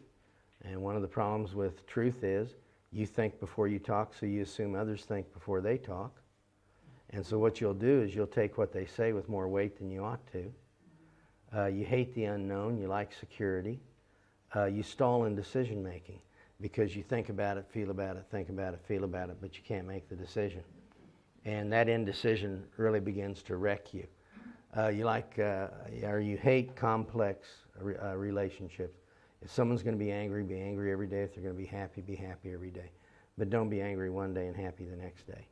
And one of the problems with truth is you think before you talk, so you assume others think before they talk. And so what you'll do is you'll take what they say with more weight than you ought to. You hate the unknown, you like security. You stall in decision making because you think about it, feel about it, think about it, feel about it, but you can't make the decision. And that indecision really begins to wreck you. You hate complex relationships. If someone's going to be angry every day. If they're going to be happy every day. But don't be angry one day and happy the next day.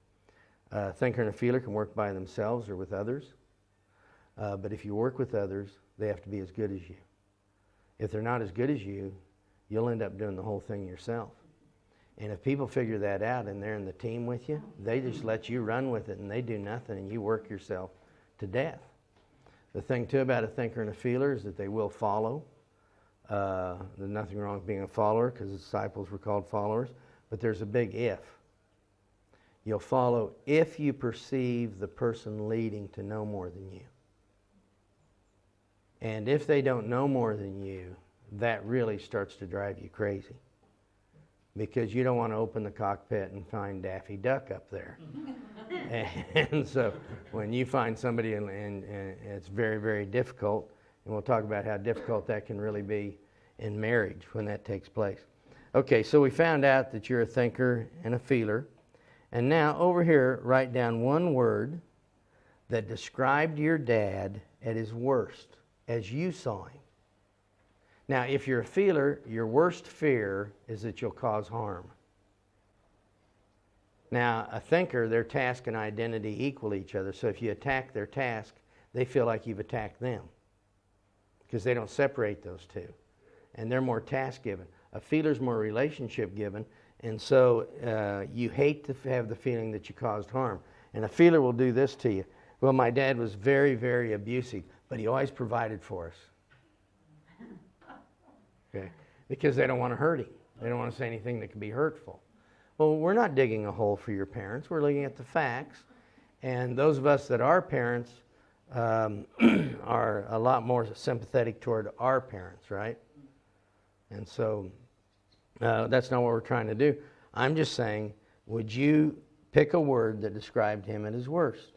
A thinker and a feeler can work by themselves or with others. But if you work with others, they have to be as good as you. If they're not as good as you, you'll end up doing the whole thing yourself. And if people figure that out and they're in the team with you, they just let you run with it and they do nothing and you work yourself to death. The thing, too, about a thinker and a feeler is that they will follow. There's nothing wrong with being a follower because the disciples were called followers. But there's a big if. You'll follow if you perceive the person leading to know more than you. And if they don't know more than you, that really starts to drive you crazy. Because you don't want to open the cockpit and find Daffy Duck up there. And so when you find somebody, and it's very, very difficult, and we'll talk about how difficult that can really be in marriage when that takes place. Okay, so we found out that you're a thinker and a feeler. And now over here, write down one word that described your dad at his worst as you saw him. Now, if you're a feeler, your worst fear is that you'll cause harm. Now, a thinker, their task and identity equal each other. So if you attack their task, they feel like you've attacked them because they don't separate those two. And they're more task-given. A feeler's more relationship-given, and so you hate to have the feeling that you caused harm. And a feeler will do this to you. Well, my dad was very, very abusive, but he always provided for us. Okay? Because they don't want to hurt him. They don't want to say anything that can be hurtful. Well, we're not digging a hole for your parents. We're looking at the facts. And those of us that are parents are a lot more sympathetic toward our parents, right? And so that's not what we're trying to do. I'm just saying, would you pick a word that described him at his worst?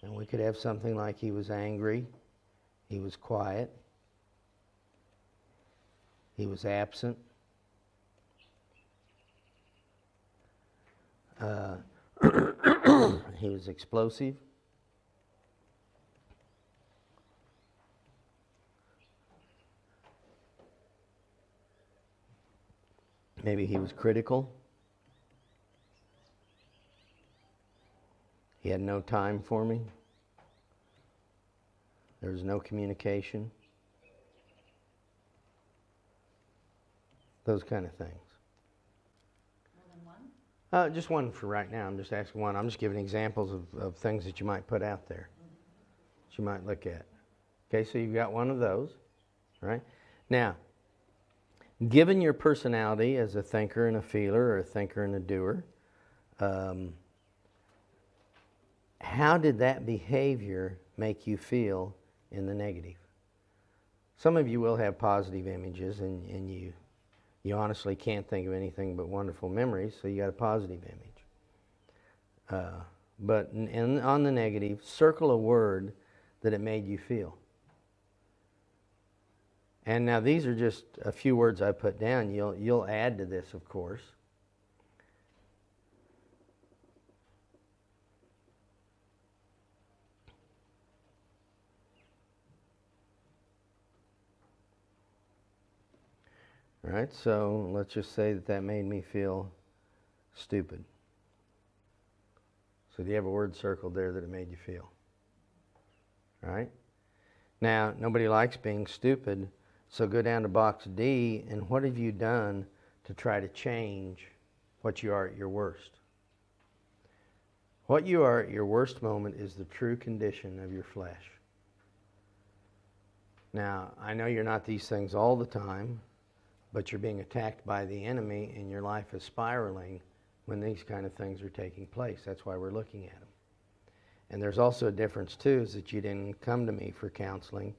And we could have something like he was angry, he was quiet, he was absent, he was explosive, maybe he was critical, he had no time for me, there was no communication. Those kind of things. More than one? Just one for right now. I'm just asking one. I'm just giving examples of things that you might put out there, that you might look at. Okay, so you've got one of those, right? Now, given your personality as a thinker and a feeler, or a thinker and a doer, how did that behavior make you feel in the negative? Some of you will have positive images, and you honestly can't think of anything but wonderful memories, so you got a positive image. But on the negative, circle a word that it made you feel. And now these are just a few words I put down. You'll add to this, of course. All right, so let's just say that made me feel stupid. So do you have a word circled there that it made you feel? All right? Now, nobody likes being stupid, so go down to box D, and what have you done to try to change what you are at your worst? What you are at your worst moment is the true condition of your flesh. Now, I know you're not these things all the time, but you're being attacked by the enemy and your life is spiraling when these kind of things are taking place. That's why we're looking at them. And there's also a difference, too, is that you didn't come to me for counseling.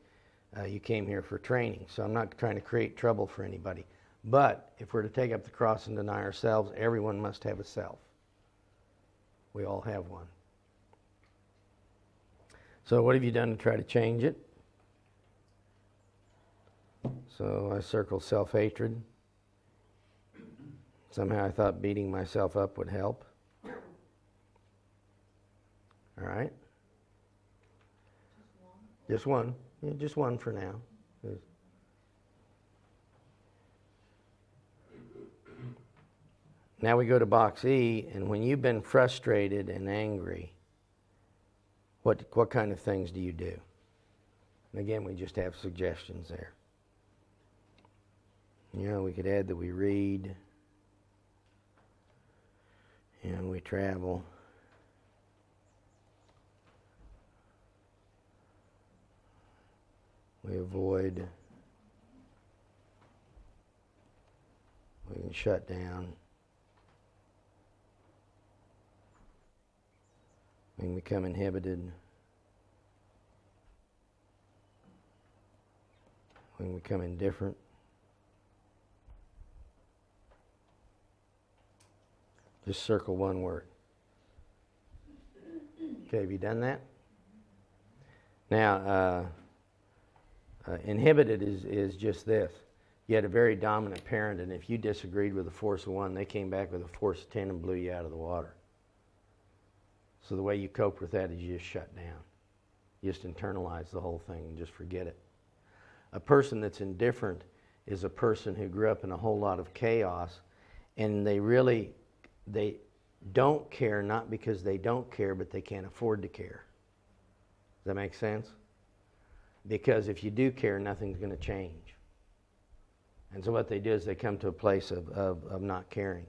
You came here for training. So I'm not trying to create trouble for anybody. But if we're to take up the cross and deny ourselves, everyone must have a self. We all have one. So what have you done to try to change it? So I circled self-hatred. Somehow I thought beating myself up would help. All right? Just one. Yeah, just one for now. Now we go to box E, and when you've been frustrated and angry, what kind of things do you do? And again, we just have suggestions there. You know, we could add that we read, and we travel. We avoid. We can shut down. We can become inhibited. We can become indifferent. Just circle one word. Okay, have you done that? Now, inhibited is just this. You had a very dominant parent, and if you disagreed with a force of 1, they came back with a force of 10 and blew you out of the water. So the way you cope with that is you just shut down. You just internalize the whole thing and just forget it. A person that's indifferent is a person who grew up in a whole lot of chaos, and they don't care, not because they don't care, but they can't afford to care. Does that make sense? Because if you do care, nothing's going to change. And so what they do is they come to a place of not caring.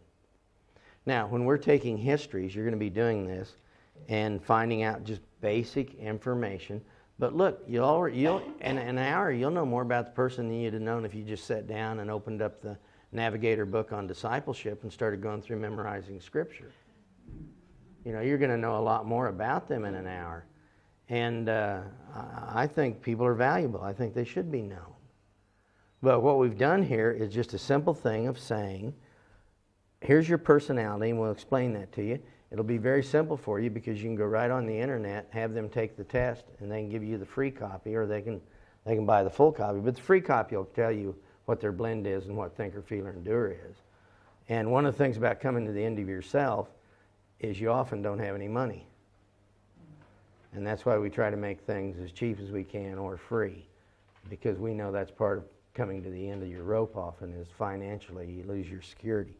Now, when we're taking histories, you're going to be doing this and finding out just basic information. But look, you'll in an hour, you'll know more about the person than you'd have known if you just sat down and opened up the Navigator book on discipleship and started going through memorizing Scripture. You know, you're going to know a lot more about them in an hour. And I think people are valuable. I think they should be known. But what we've done here is just a simple thing of saying, here's your personality, and we'll explain that to you. It'll be very simple for you because you can go right on the internet, have them take the test, and they can give you the free copy, or they can buy the full copy. But the free copy will tell you what their blend is and what thinker, feeler, and doer is. And one of the things about coming to the end of yourself is you often don't have any money. And that's why we try to make things as cheap as we can or free, because we know that's part of coming to the end of your rope often is financially you lose your security.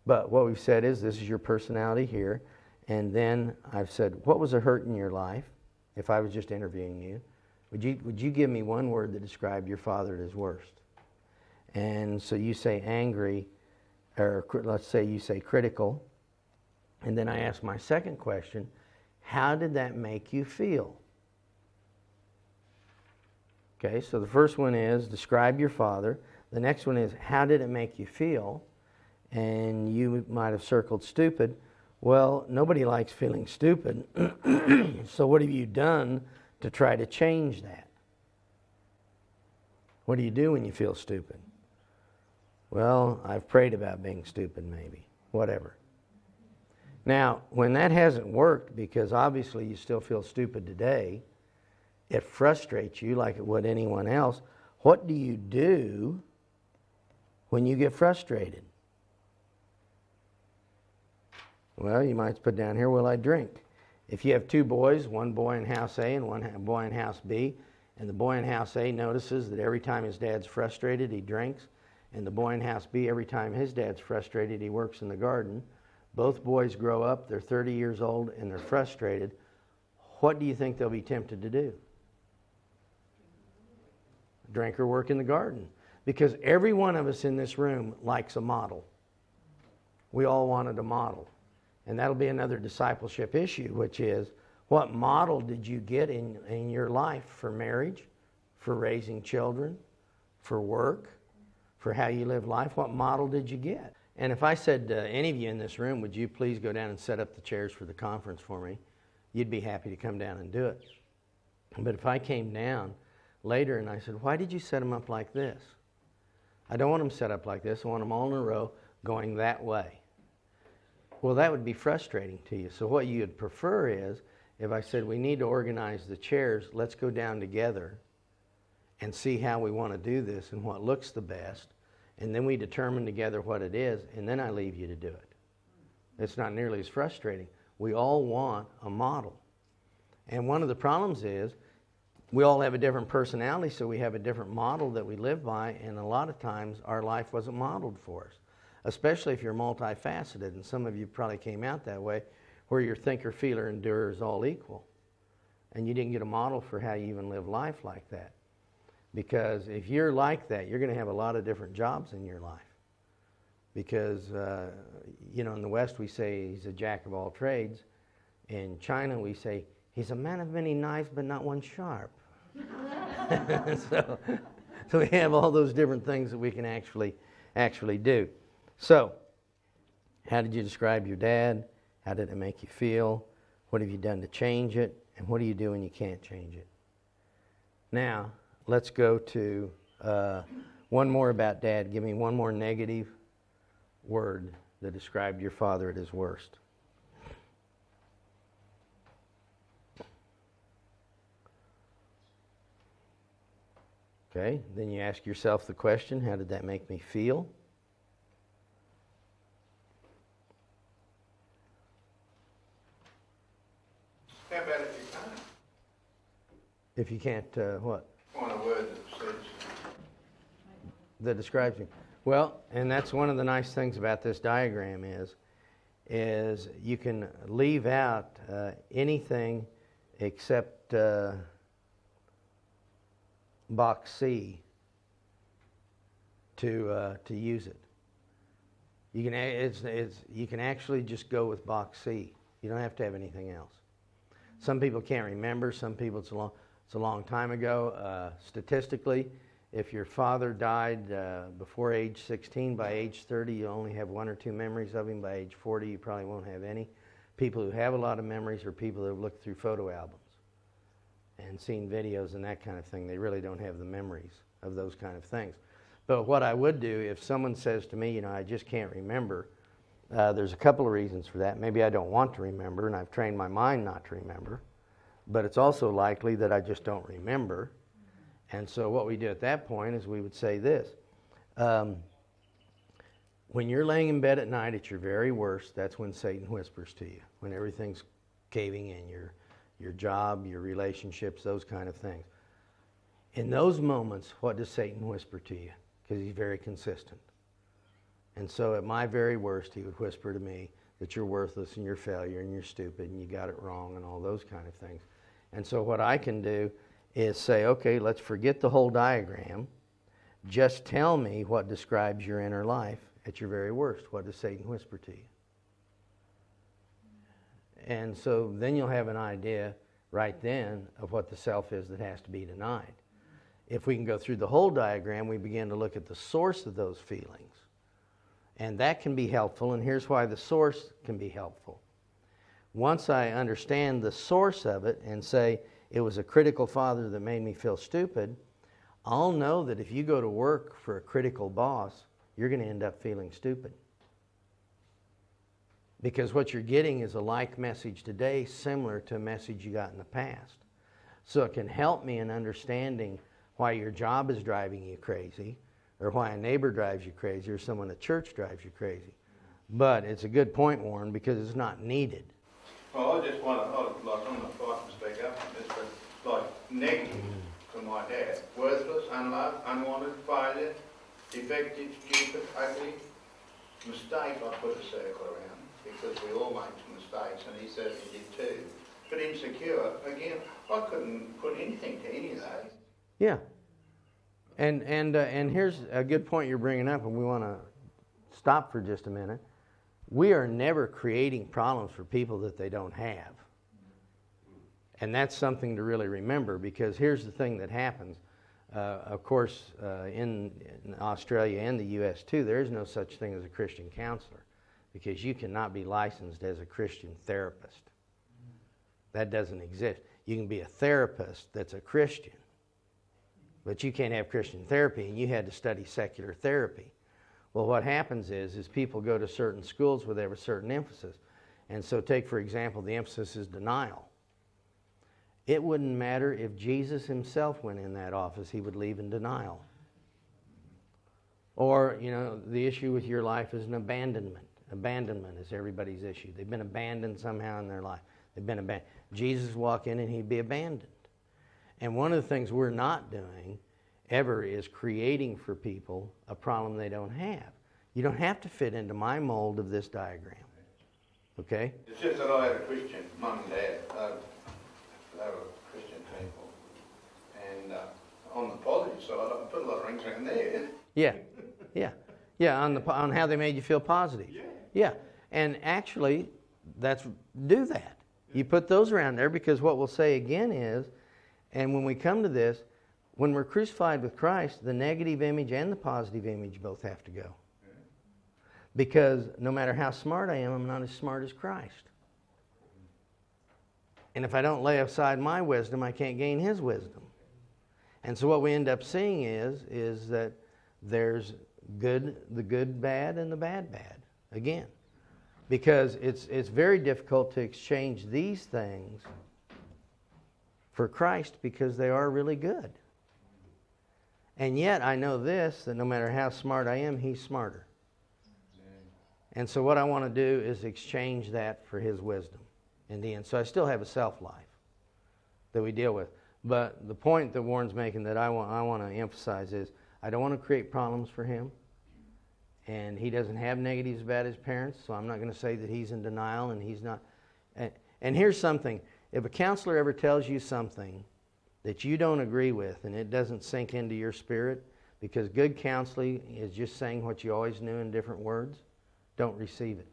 But what we've said is this is your personality here, and then I've said, what was a hurt in your life? If I was just interviewing you, would you give me one word that described your father at his worst? And so you say angry, or let's say you say critical, and then I ask my second question, how did that make you feel? Okay, so the first one is describe your father. The next one is how did it make you feel? And you might have circled stupid. Well, nobody likes feeling stupid. So what have you done to try to change that? What do you do when you feel stupid? Well, I've prayed about being stupid maybe. Whatever. Now, when that hasn't worked, because obviously you still feel stupid today, it frustrates you like it would anyone else. What do you do when you get frustrated? Well, you might put down here, well, I drink. If you have two boys, one boy in house A and one boy in house B, and the boy in house A notices that every time his dad's frustrated, he drinks, and the boy in house B, every time his dad's frustrated, he works in the garden. Both boys grow up, they're 30 years old, and they're frustrated. What do you think they'll be tempted to do? Drink or work in the garden. Because every one of us in this room likes a model. We all wanted a model. And that'll be another discipleship issue, which is, what model did you get in your life for marriage, for raising children, for work, for how you live life? What model did you get? And if I said to any of you in this room, would you please go down and set up the chairs for the conference for me, you'd be happy to come down and do it. But if I came down later and I said, why did you set them up like this? I don't want them set up like this. I want them all in a row going that way. Well, that would be frustrating to you. So what you'd prefer is, if I said we need to organize the chairs, let's go down together and see how we want to do this and what looks the best. And then we determine together what it is, and then I leave you to do it. It's not nearly as frustrating. We all want a model. And one of the problems is we all have a different personality, so we have a different model that we live by, and a lot of times our life wasn't modeled for us. especially if you're multifaceted, and some of you probably came out that way, where your thinker, feeler, and doer is all equal. And you didn't get a model for how you even live life like that. Because if you're like that, you're going to have a lot of different jobs in your life. Because, in the West we say he's a jack of all trades. In China we say he's a man of many knives but not one sharp. so we have all those different things that we can actually do. So, how did you describe your dad? How did it make you feel? What have you done to change it? And what do you do when you can't change it? Now, let's go to one more about Dad. Give me one more negative word that described your father at his worst. Okay, then you ask yourself the question, how did that make me feel? How about if you can't? If you can't, what? Find a word that says. That describes you. Well, and that's one of the nice things about this diagram is you can leave out anything except box C to use it. You can you can actually just go with box C. You don't have to have anything else. Some people can't remember. Some people it's a long time ago. Statistically, if your father died before age 16, by age 30 you only have 1 or 2 memories of him. By age 40 you probably won't have any. People who have a lot of memories are people who have looked through photo albums and seen videos and that kind of thing. They really don't have the memories of those kind of things. But what I would do if someone says to me, I just can't remember, there's a couple of reasons for that. Maybe I don't want to remember, and I've trained my mind not to remember. But it's also likely that I just don't remember. And so what we do at that point is we would say this. When you're laying in bed at night at your very worst, that's when Satan whispers to you. When everything's caving in, your job, your relationships, those kind of things. In those moments, what does Satan whisper to you? Because he's very consistent. And so at my very worst, he would whisper to me that you're worthless and you're failure and you're stupid and you got it wrong and all those kind of things. And so what I can do is say, okay, let's forget the whole diagram. Just tell me what describes your inner life at your very worst. What does Satan whisper to you? And so then you'll have an idea right then of what the self is that has to be denied. If we can go through the whole diagram, we begin to look at the source of those feelings. And that can be helpful, and here's why the source can be helpful. Once I understand the source of it and say, it was a critical father that made me feel stupid, I'll know that if you go to work for a critical boss, you're going to end up feeling stupid. Because what you're getting is a like message today similar to a message you got in the past. So it can help me in understanding why your job is driving you crazy, or why a neighbor drives you crazy, or someone at church drives you crazy. But it's a good point, Warren, because it's not needed. Well, I just want to, like, I'm not fighting to speak up on this, but like negative to my dad. Worthless, unloved, unwanted, failure, defective, stupid, ugly. Mistake, I put a circle around, because we all make mistakes, and he certainly did too. But insecure, again, I couldn't put anything to any of those. Yeah. And here's a good point you're bringing up, and we want to stop for just a minute. We are never creating problems for people that they don't have. And that's something to really remember, because here's the thing that happens. Of course, in Australia and the U.S. too, there is no such thing as a Christian counselor, because you cannot be licensed as a Christian therapist. That doesn't exist. You can be a therapist that's a Christian, but you can't have Christian therapy, and you had to study secular therapy. Well, what happens is people go to certain schools where they have a certain emphasis. And so take, for example, the emphasis is denial. It wouldn't matter if Jesus himself went in that office, he would leave in denial. Or, the issue with your life is an abandonment. Abandonment is everybody's issue. They've been abandoned somehow in their life. They've been abandoned. Jesus would walk in and he'd be abandoned. And one of the things we're not doing ever is creating for people a problem they don't have. You don't have to fit into my mold of this diagram. Okay? It's just that I had a Christian mum and dad. They were Christian people. And on the positive side, I put a lot of rings around there. Yeah. On how they made you feel positive. Yeah. And actually, do that. You put those around there, because what we'll say again is, and when we come to this, when we're crucified with Christ, the negative image and the positive image both have to go. Because no matter how smart I am, I'm not as smart as Christ. And if I don't lay aside my wisdom, I can't gain His wisdom. And so what we end up seeing is that there's the good bad and the bad again. Because it's very difficult to exchange these things for Christ, because they are really good. And yet I know this, that no matter how smart I am, He's smarter. And so what I want to do is exchange that for His wisdom in the end. So I still have a self-life that we deal with. But the point that Warren's making that I want to emphasize is, I don't want to create problems for him. And he doesn't have negatives about his parents, so I'm not going to say that he's in denial and he's not. And here's something. If a counselor ever tells you something that you don't agree with and it doesn't sink into your spirit, because good counseling is just saying what you always knew in different words, don't receive it.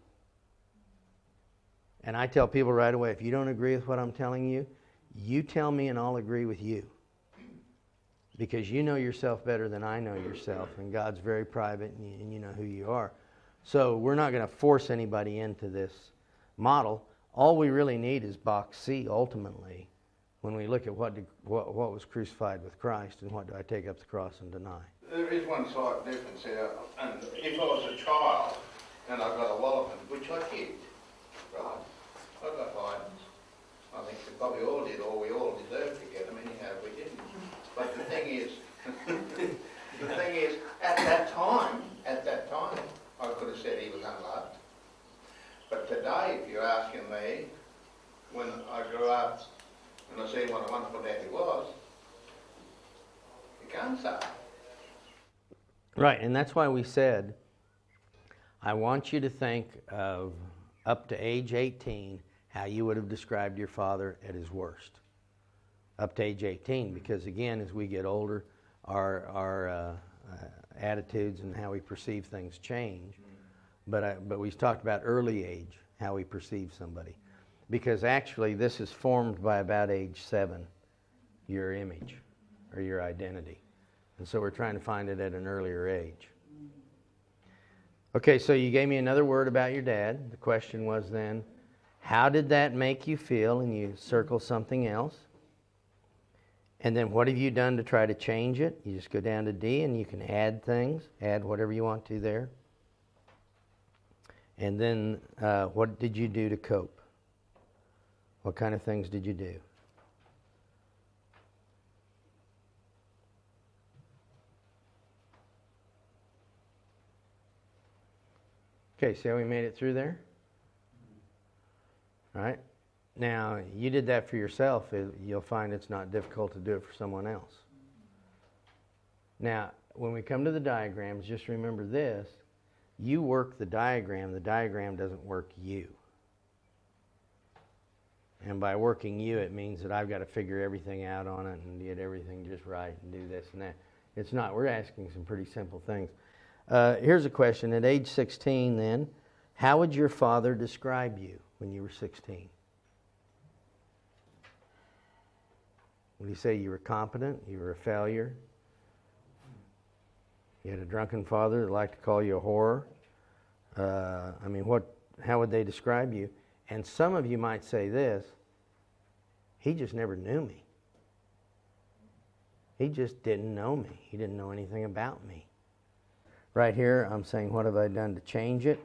And I tell people right away, if you don't agree with what I'm telling you, you tell me and I'll agree with you. Because you know yourself better than I know yourself, and God's very private, and you know who you are. So we're not going to force anybody into this model. All we really need is box C, ultimately, when we look at what was crucified with Christ and what do I take up the cross and deny. There is one slight difference here, and if I was a child and I got a walloping, which I did, right, I got violence. I think we probably all did, or we all deserved to get them, anyhow we didn't. But the thing is, at that time, I could have said he was unloved. But today, if you're asking me, when I grew up and I see what a wonderful dad he was, you can't say. Right, and that's why we said, I want you to think of up to age 18, how you would have described your father at his worst. Up to age 18, because again, as we get older, our attitudes and how we perceive things change. But we talked about early age, how we perceive somebody. Because actually, this is formed by about age 7, your image or your identity. And so we're trying to find it at an earlier age. Okay, so you gave me another word about your dad. The question was then, how did that make you feel? And you circle something else. And then what have you done to try to change it? You just go down to D and you can add things, add whatever you want to there. And then what did you do to cope? What kind of things did you do? Okay, see how we made it through there? All right. Now, you did that for yourself. You'll find it's not difficult to do it for someone else. Now, when we come to the diagrams, just remember this. You work the diagram doesn't work you. And by working you, it means that I've got to figure everything out on it and get everything just right and do this and that. It's not. We're asking some pretty simple things. Here's a question. At age 16 then, how would your father describe you when you were 16? Would he say you were competent, you were a failure? You had a drunken father that liked to call you a whore? How would they describe you? And some of you might say this, he just never knew me. He just didn't know me. He didn't know anything about me. Right here, I'm saying, what have I done to change it?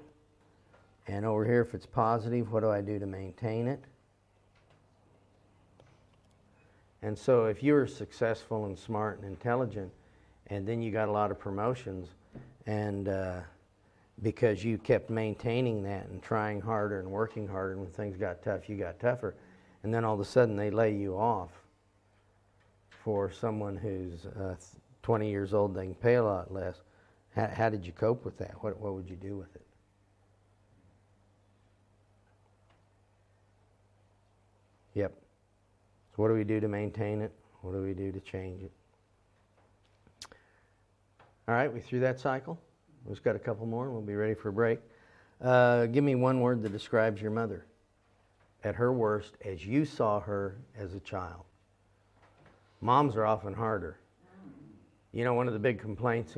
And over here, if it's positive, what do I do to maintain it? And so if you were successful and smart and intelligent, and then you got a lot of promotions, and because you kept maintaining that and trying harder and working harder, and when things got tough, you got tougher, and then all of a sudden they lay you off for someone who's 20 years old, they can pay a lot less, How did you cope with that? What would you do with it? Yep. So what do we do to maintain it? What do we do to change it? All right, we through that cycle? We've just got a couple more and we'll be ready for a break. Give me one word that describes your mother at her worst as you saw her as a child. Moms are often harder. You know, one of the big complaints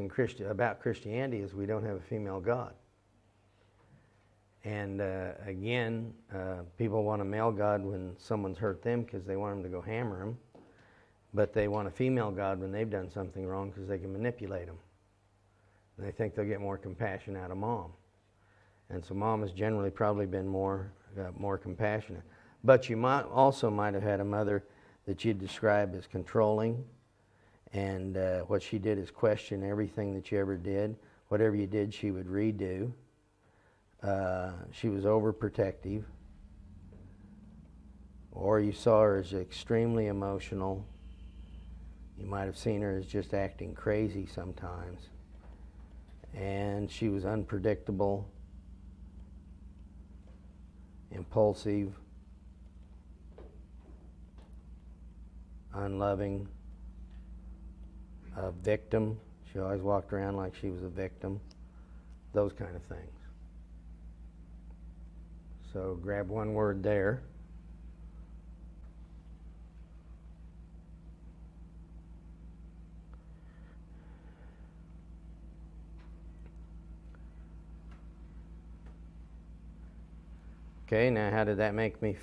about Christianity is we don't have a female God. And again, people want a male God when someone's hurt them because they want them to go hammer them. But they want a female God when they've done something wrong because they can manipulate them. And they think they'll get more compassion out of mom. And so mom has generally probably been more compassionate. But you might have had a mother that you'd describe as controlling. And what she did is question everything that you ever did. Whatever you did, she would redo. She was overprotective. Or you saw her as extremely emotional. You might have seen her as just acting crazy sometimes. And she was unpredictable, impulsive, unloving, a victim. She always walked around like she was a victim. Those kind of things. So grab one word there. Okay, now how did that make me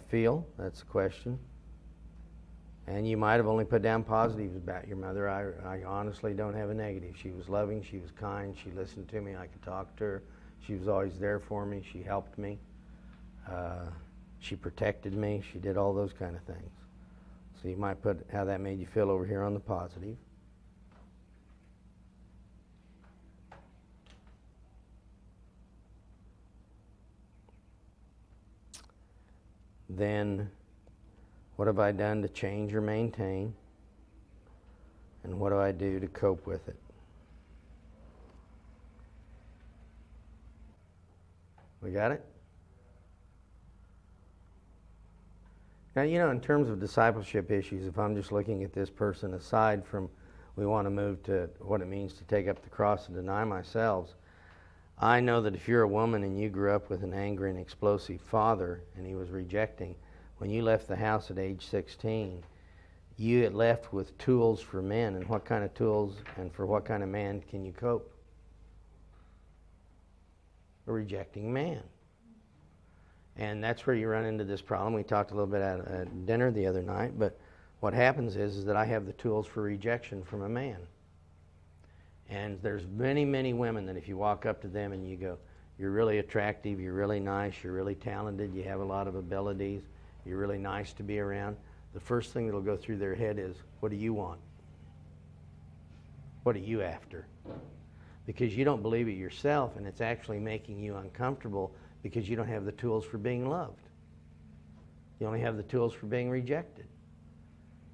feel? That's the question. And you might have only put down positives about your mother. I honestly don't have a negative. She was loving, she was kind, she listened to me, I could talk to her. She was always there for me, she helped me. She protected me, she did all those kind of things. So you might put how that made you feel over here on the positive. Then, what have I done to change or maintain? And what do I do to cope with it? We got it? Now, you know, in terms of discipleship issues, if I'm just looking at this person aside from we want to move to what it means to take up the cross and deny myself, I know that if you're a woman and you grew up with an angry and explosive father and he was rejecting, when you left the house at age 16, you had left with tools for men. And what kind of tools and for what kind of man can you cope? A rejecting man. And that's where you run into this problem. We talked a little bit at dinner the other night, but what happens is that I have the tools for rejection from a man. And there's many, many women that if you walk up to them and you go, you're really attractive, you're really nice, you're really talented, you have a lot of abilities, you're really nice to be around, the first thing that'll go through their head is, what do you want? What are you after? Because you don't believe it yourself, and it's actually making you uncomfortable because you don't have the tools for being loved. You only have the tools for being rejected.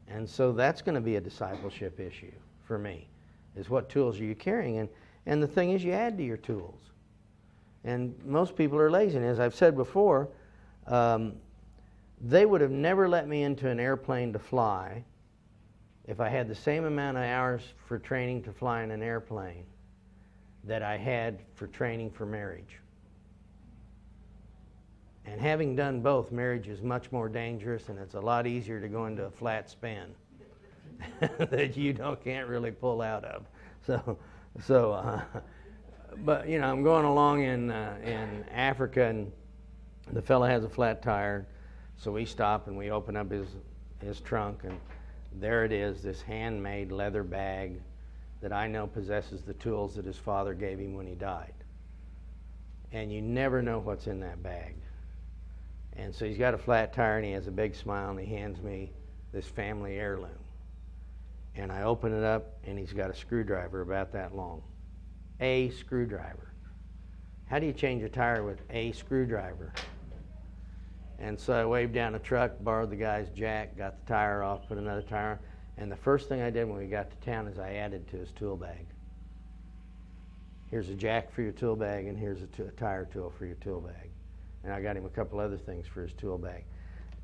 And so that's going to be a discipleship issue for me, is what tools are you carrying? And the thing is, you add to your tools. And most people are lazy. And as I've said before, they would have never let me into an airplane to fly if I had the same amount of hours for training to fly in an airplane that I had for training for marriage. And having done both, marriage is much more dangerous, and it's a lot easier to go into a flat spin that you can't really pull out of. But you know, I'm going along in Africa, and the fellow has a flat tire, so we stop and we open up his trunk, and there it is, this handmade leather bag that I know possesses the tools that his father gave him when he died. And you never know what's in that bag. And so he's got a flat tire, and he has a big smile, and he hands me this family heirloom. And I open it up, and he's got a screwdriver about that long. A screwdriver. How do you change a tire with a screwdriver? And so I waved down a truck, borrowed the guy's jack, got the tire off, put another tire on. And the first thing I did when we got to town is I added to his tool bag. Here's a jack for your tool bag, and here's a tire tool for your tool bag. And I got him a couple other things for his tool bag.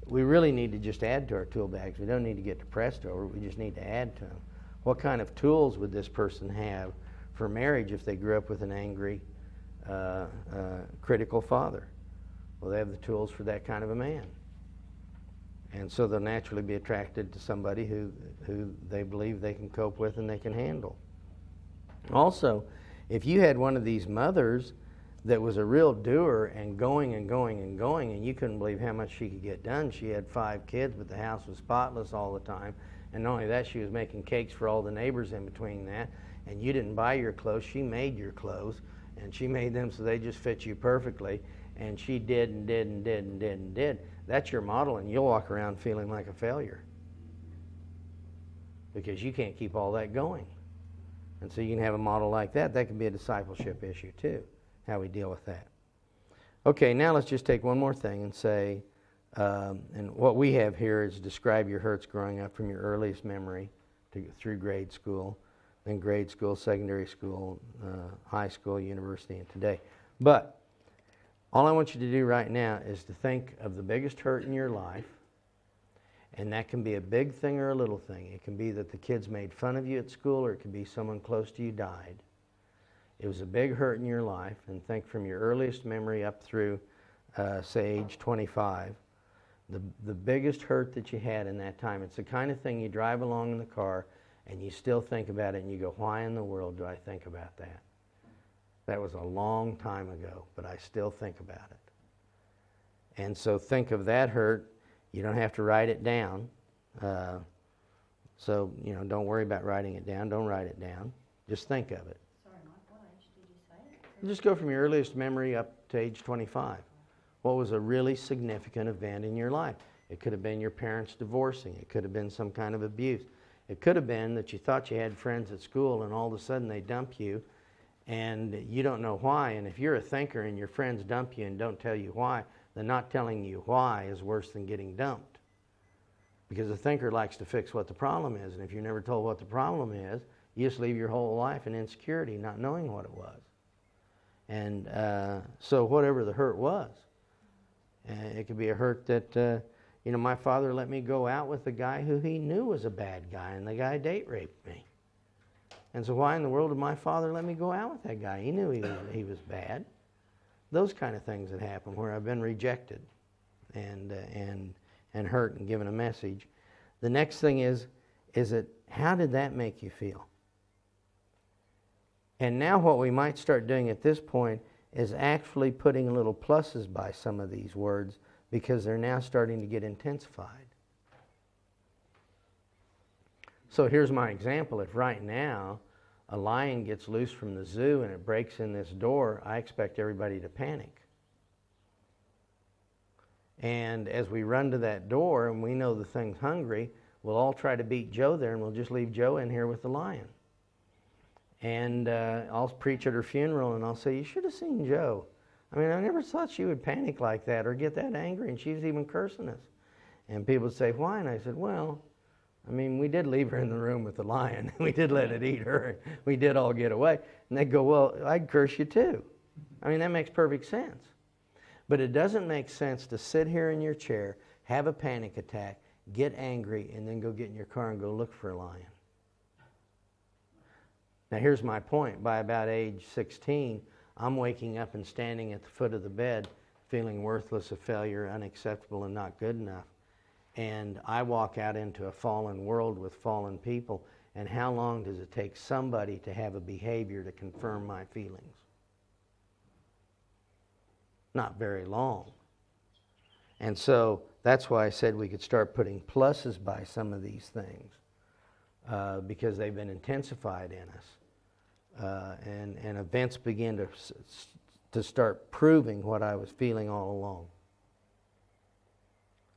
We really need to just add to our tool bags. We don't need to get depressed over it. We just need to add to them. What kind of tools would this person have for marriage if they grew up with an angry, critical father? Well, they have the tools for that kind of a man. And so they'll naturally be attracted to somebody who they believe they can cope with and they can handle. Also, if you had one of these mothers that was a real doer and going and going and going, and you couldn't believe how much she could get done. She had 5 kids, but the house was spotless all the time. And not only that, she was making cakes for all the neighbors in between that. And you didn't buy your clothes, she made your clothes. And she made them so they just fit you perfectly. And she did and did and did and did and did. That's your model, and you'll walk around feeling like a failure. Because you can't keep all that going. And so you can have a model like that. That can be a discipleship issue too, how we deal with that. Okay, now let's just take one more thing and say, and what we have here is describe your hurts growing up from your earliest memory through grade school, then grade school, secondary school, high school, university, and today. But all I want you to do right now is to think of the biggest hurt in your life, and that can be a big thing or a little thing. It can be that the kids made fun of you at school, or it can be someone close to you died. It was a big hurt in your life, and think from your earliest memory up through, say, age 25, the biggest hurt that you had in that time. It's the kind of thing you drive along in the car, and you still think about it, and you go, why in the world do I think about that? That was a long time ago, but I still think about it. And so think of that hurt. You don't have to write it down. So, don't worry about writing it down. Don't write it down. Just think of it. Sorry, Mike, what age did you say? Just go from your earliest memory up to age 25. What was a really significant event in your life? It could have been your parents divorcing. It could have been some kind of abuse. It could have been that you thought you had friends at school and all of a sudden they dump you and you don't know why. And if you're a thinker and your friends dump you and don't tell you why, then not telling you why is worse than getting dumped. Because a thinker likes to fix what the problem is. And if you're never told what the problem is, you just live your whole life in insecurity, not knowing what it was. And so whatever the hurt was, it could be a hurt that, my father let me go out with a guy who he knew was a bad guy, and the guy date raped me. And so why in the world did my father let me go out with that guy? He knew he was bad. Those kind of things that happen where I've been rejected and hurt and given a message. The next thing is how did that make you feel? And now what we might start doing at this point is actually putting little pluses by some of these words because they're now starting to get intensified. So here's my example. If right now a lion gets loose from the zoo and it breaks in this door, I expect everybody to panic. And as we run to that door and we know the thing's hungry, we'll all try to beat Joe there and we'll just leave Joe in here with the lion. And I'll preach at her funeral and I'll say, you should have seen Joe. I mean, I never thought she would panic like that or get that angry, and she was even cursing us. And people would say, why? And I said, well, I mean, we did leave her in the room with the lion. We did let it eat her. We did all get away. And they'd go, well, I'd curse you too. I mean, that makes perfect sense. But it doesn't make sense to sit here in your chair, have a panic attack, get angry, and then go get in your car and go look for a lion. Now, here's my point. By about age 16, I'm waking up and standing at the foot of the bed, feeling worthless, a failure, unacceptable, and not good enough. And I walk out into a fallen world with fallen people. And how long does it take somebody to have a behavior to confirm my feelings? Not very long. And so that's why I said we could start putting pluses by some of these things because they've been intensified in us. And events begin to start proving what I was feeling all along.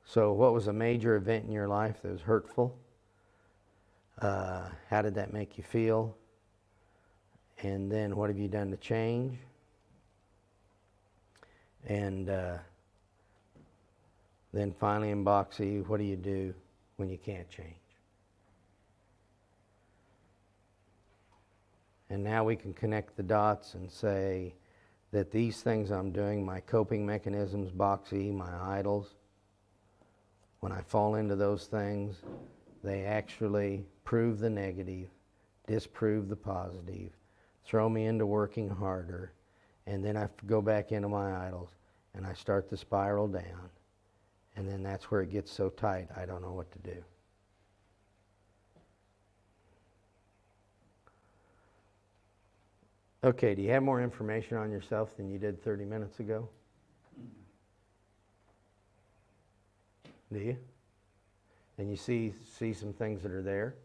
So what was a major event in your life that was hurtful? How did that make you feel? And then what have you done to change? And then finally in Boxy, what do you do when you can't change? And now we can connect the dots and say that these things I'm doing, my coping mechanisms, boxy, my idols, when I fall into those things, they actually prove the negative, disprove the positive, throw me into working harder, and then I go back into my idols, and I start the spiral down, and then that's where it gets so tight I don't know what to do. Okay, do you have more information on yourself than you did 30 minutes ago? Do you? And you see some things that are there?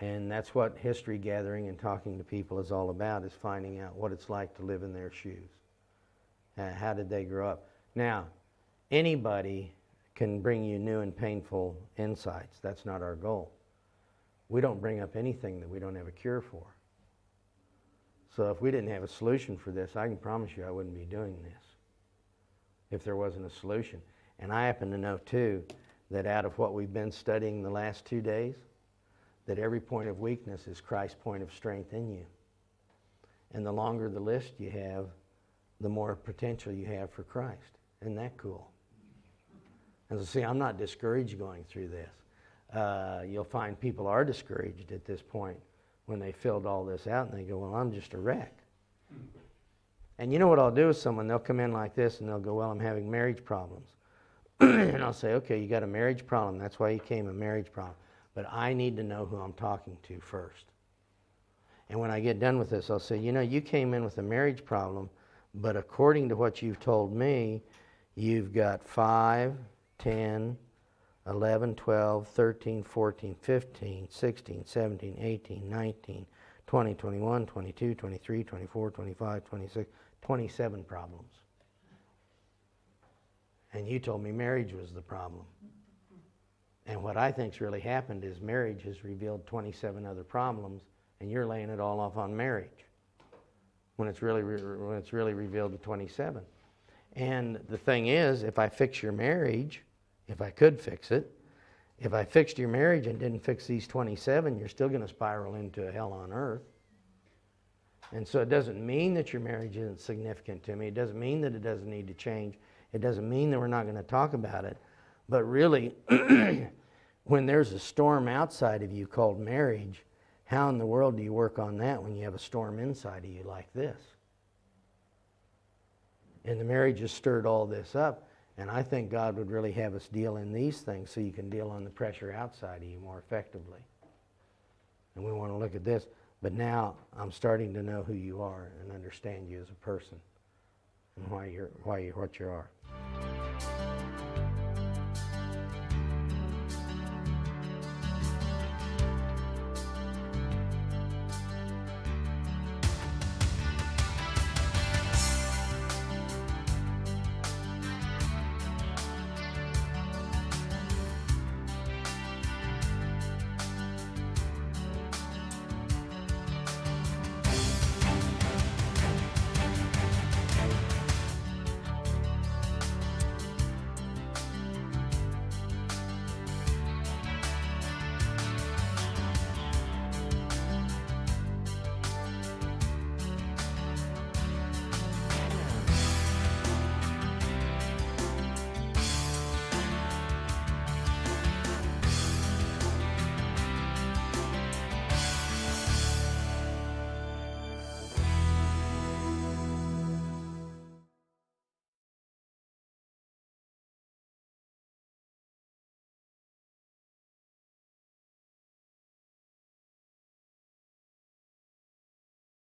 And that's what history gathering and talking to people is all about, is finding out what it's like to live in their shoes. How did they grow up? Now, anybody can bring you new and painful insights. That's not our goal. We don't bring up anything that we don't have a cure for. So if we didn't have a solution for this, I can promise you I wouldn't be doing this if there wasn't a solution. And I happen to know, too, that out of what we've been studying the last 2 days, that every point of weakness is Christ's point of strength in you. And the longer the list you have, the more potential you have for Christ. Isn't that cool? And so, see, I'm not discouraged going through this. You'll find people are discouraged at this point when they filled all this out and they go, well, I'm just a wreck. And you know what I'll do with someone? They'll come in like this and they'll go, well, I'm having marriage problems. And I'll say, okay, you got a marriage problem. That's why you came, a marriage problem. But I need to know who I'm talking to first. And when I get done with this, I'll say, you know, you came in with a marriage problem, but according to what you've told me, you've got 5, 10, 11, 12, 13, 14, 15, 16, 17, 18, 19, 20, 21, 22, 23, 24, 25, 26, 27 problems. And you told me marriage was the problem. And what I think's really happened is marriage has revealed 27 other problems, and you're laying it all off on marriage when it's really revealed to 27. And the thing is, if I fix your marriage, if I could fix it, if I fixed your marriage and didn't fix these 27, you're still going to spiral into a hell on earth. And so it doesn't mean that your marriage isn't significant to me. It doesn't mean that it doesn't need to change. It doesn't mean that we're not going to talk about it. But really, when there's a storm outside of you called marriage, how in the world do you work on that when you have a storm inside of you like this? And the marriage has stirred all this up. And I think God would really have us deal in these things so you can deal on the pressure outside of you more effectively. And we want to look at this. But now I'm starting to know who you are and understand you as a person and what you are.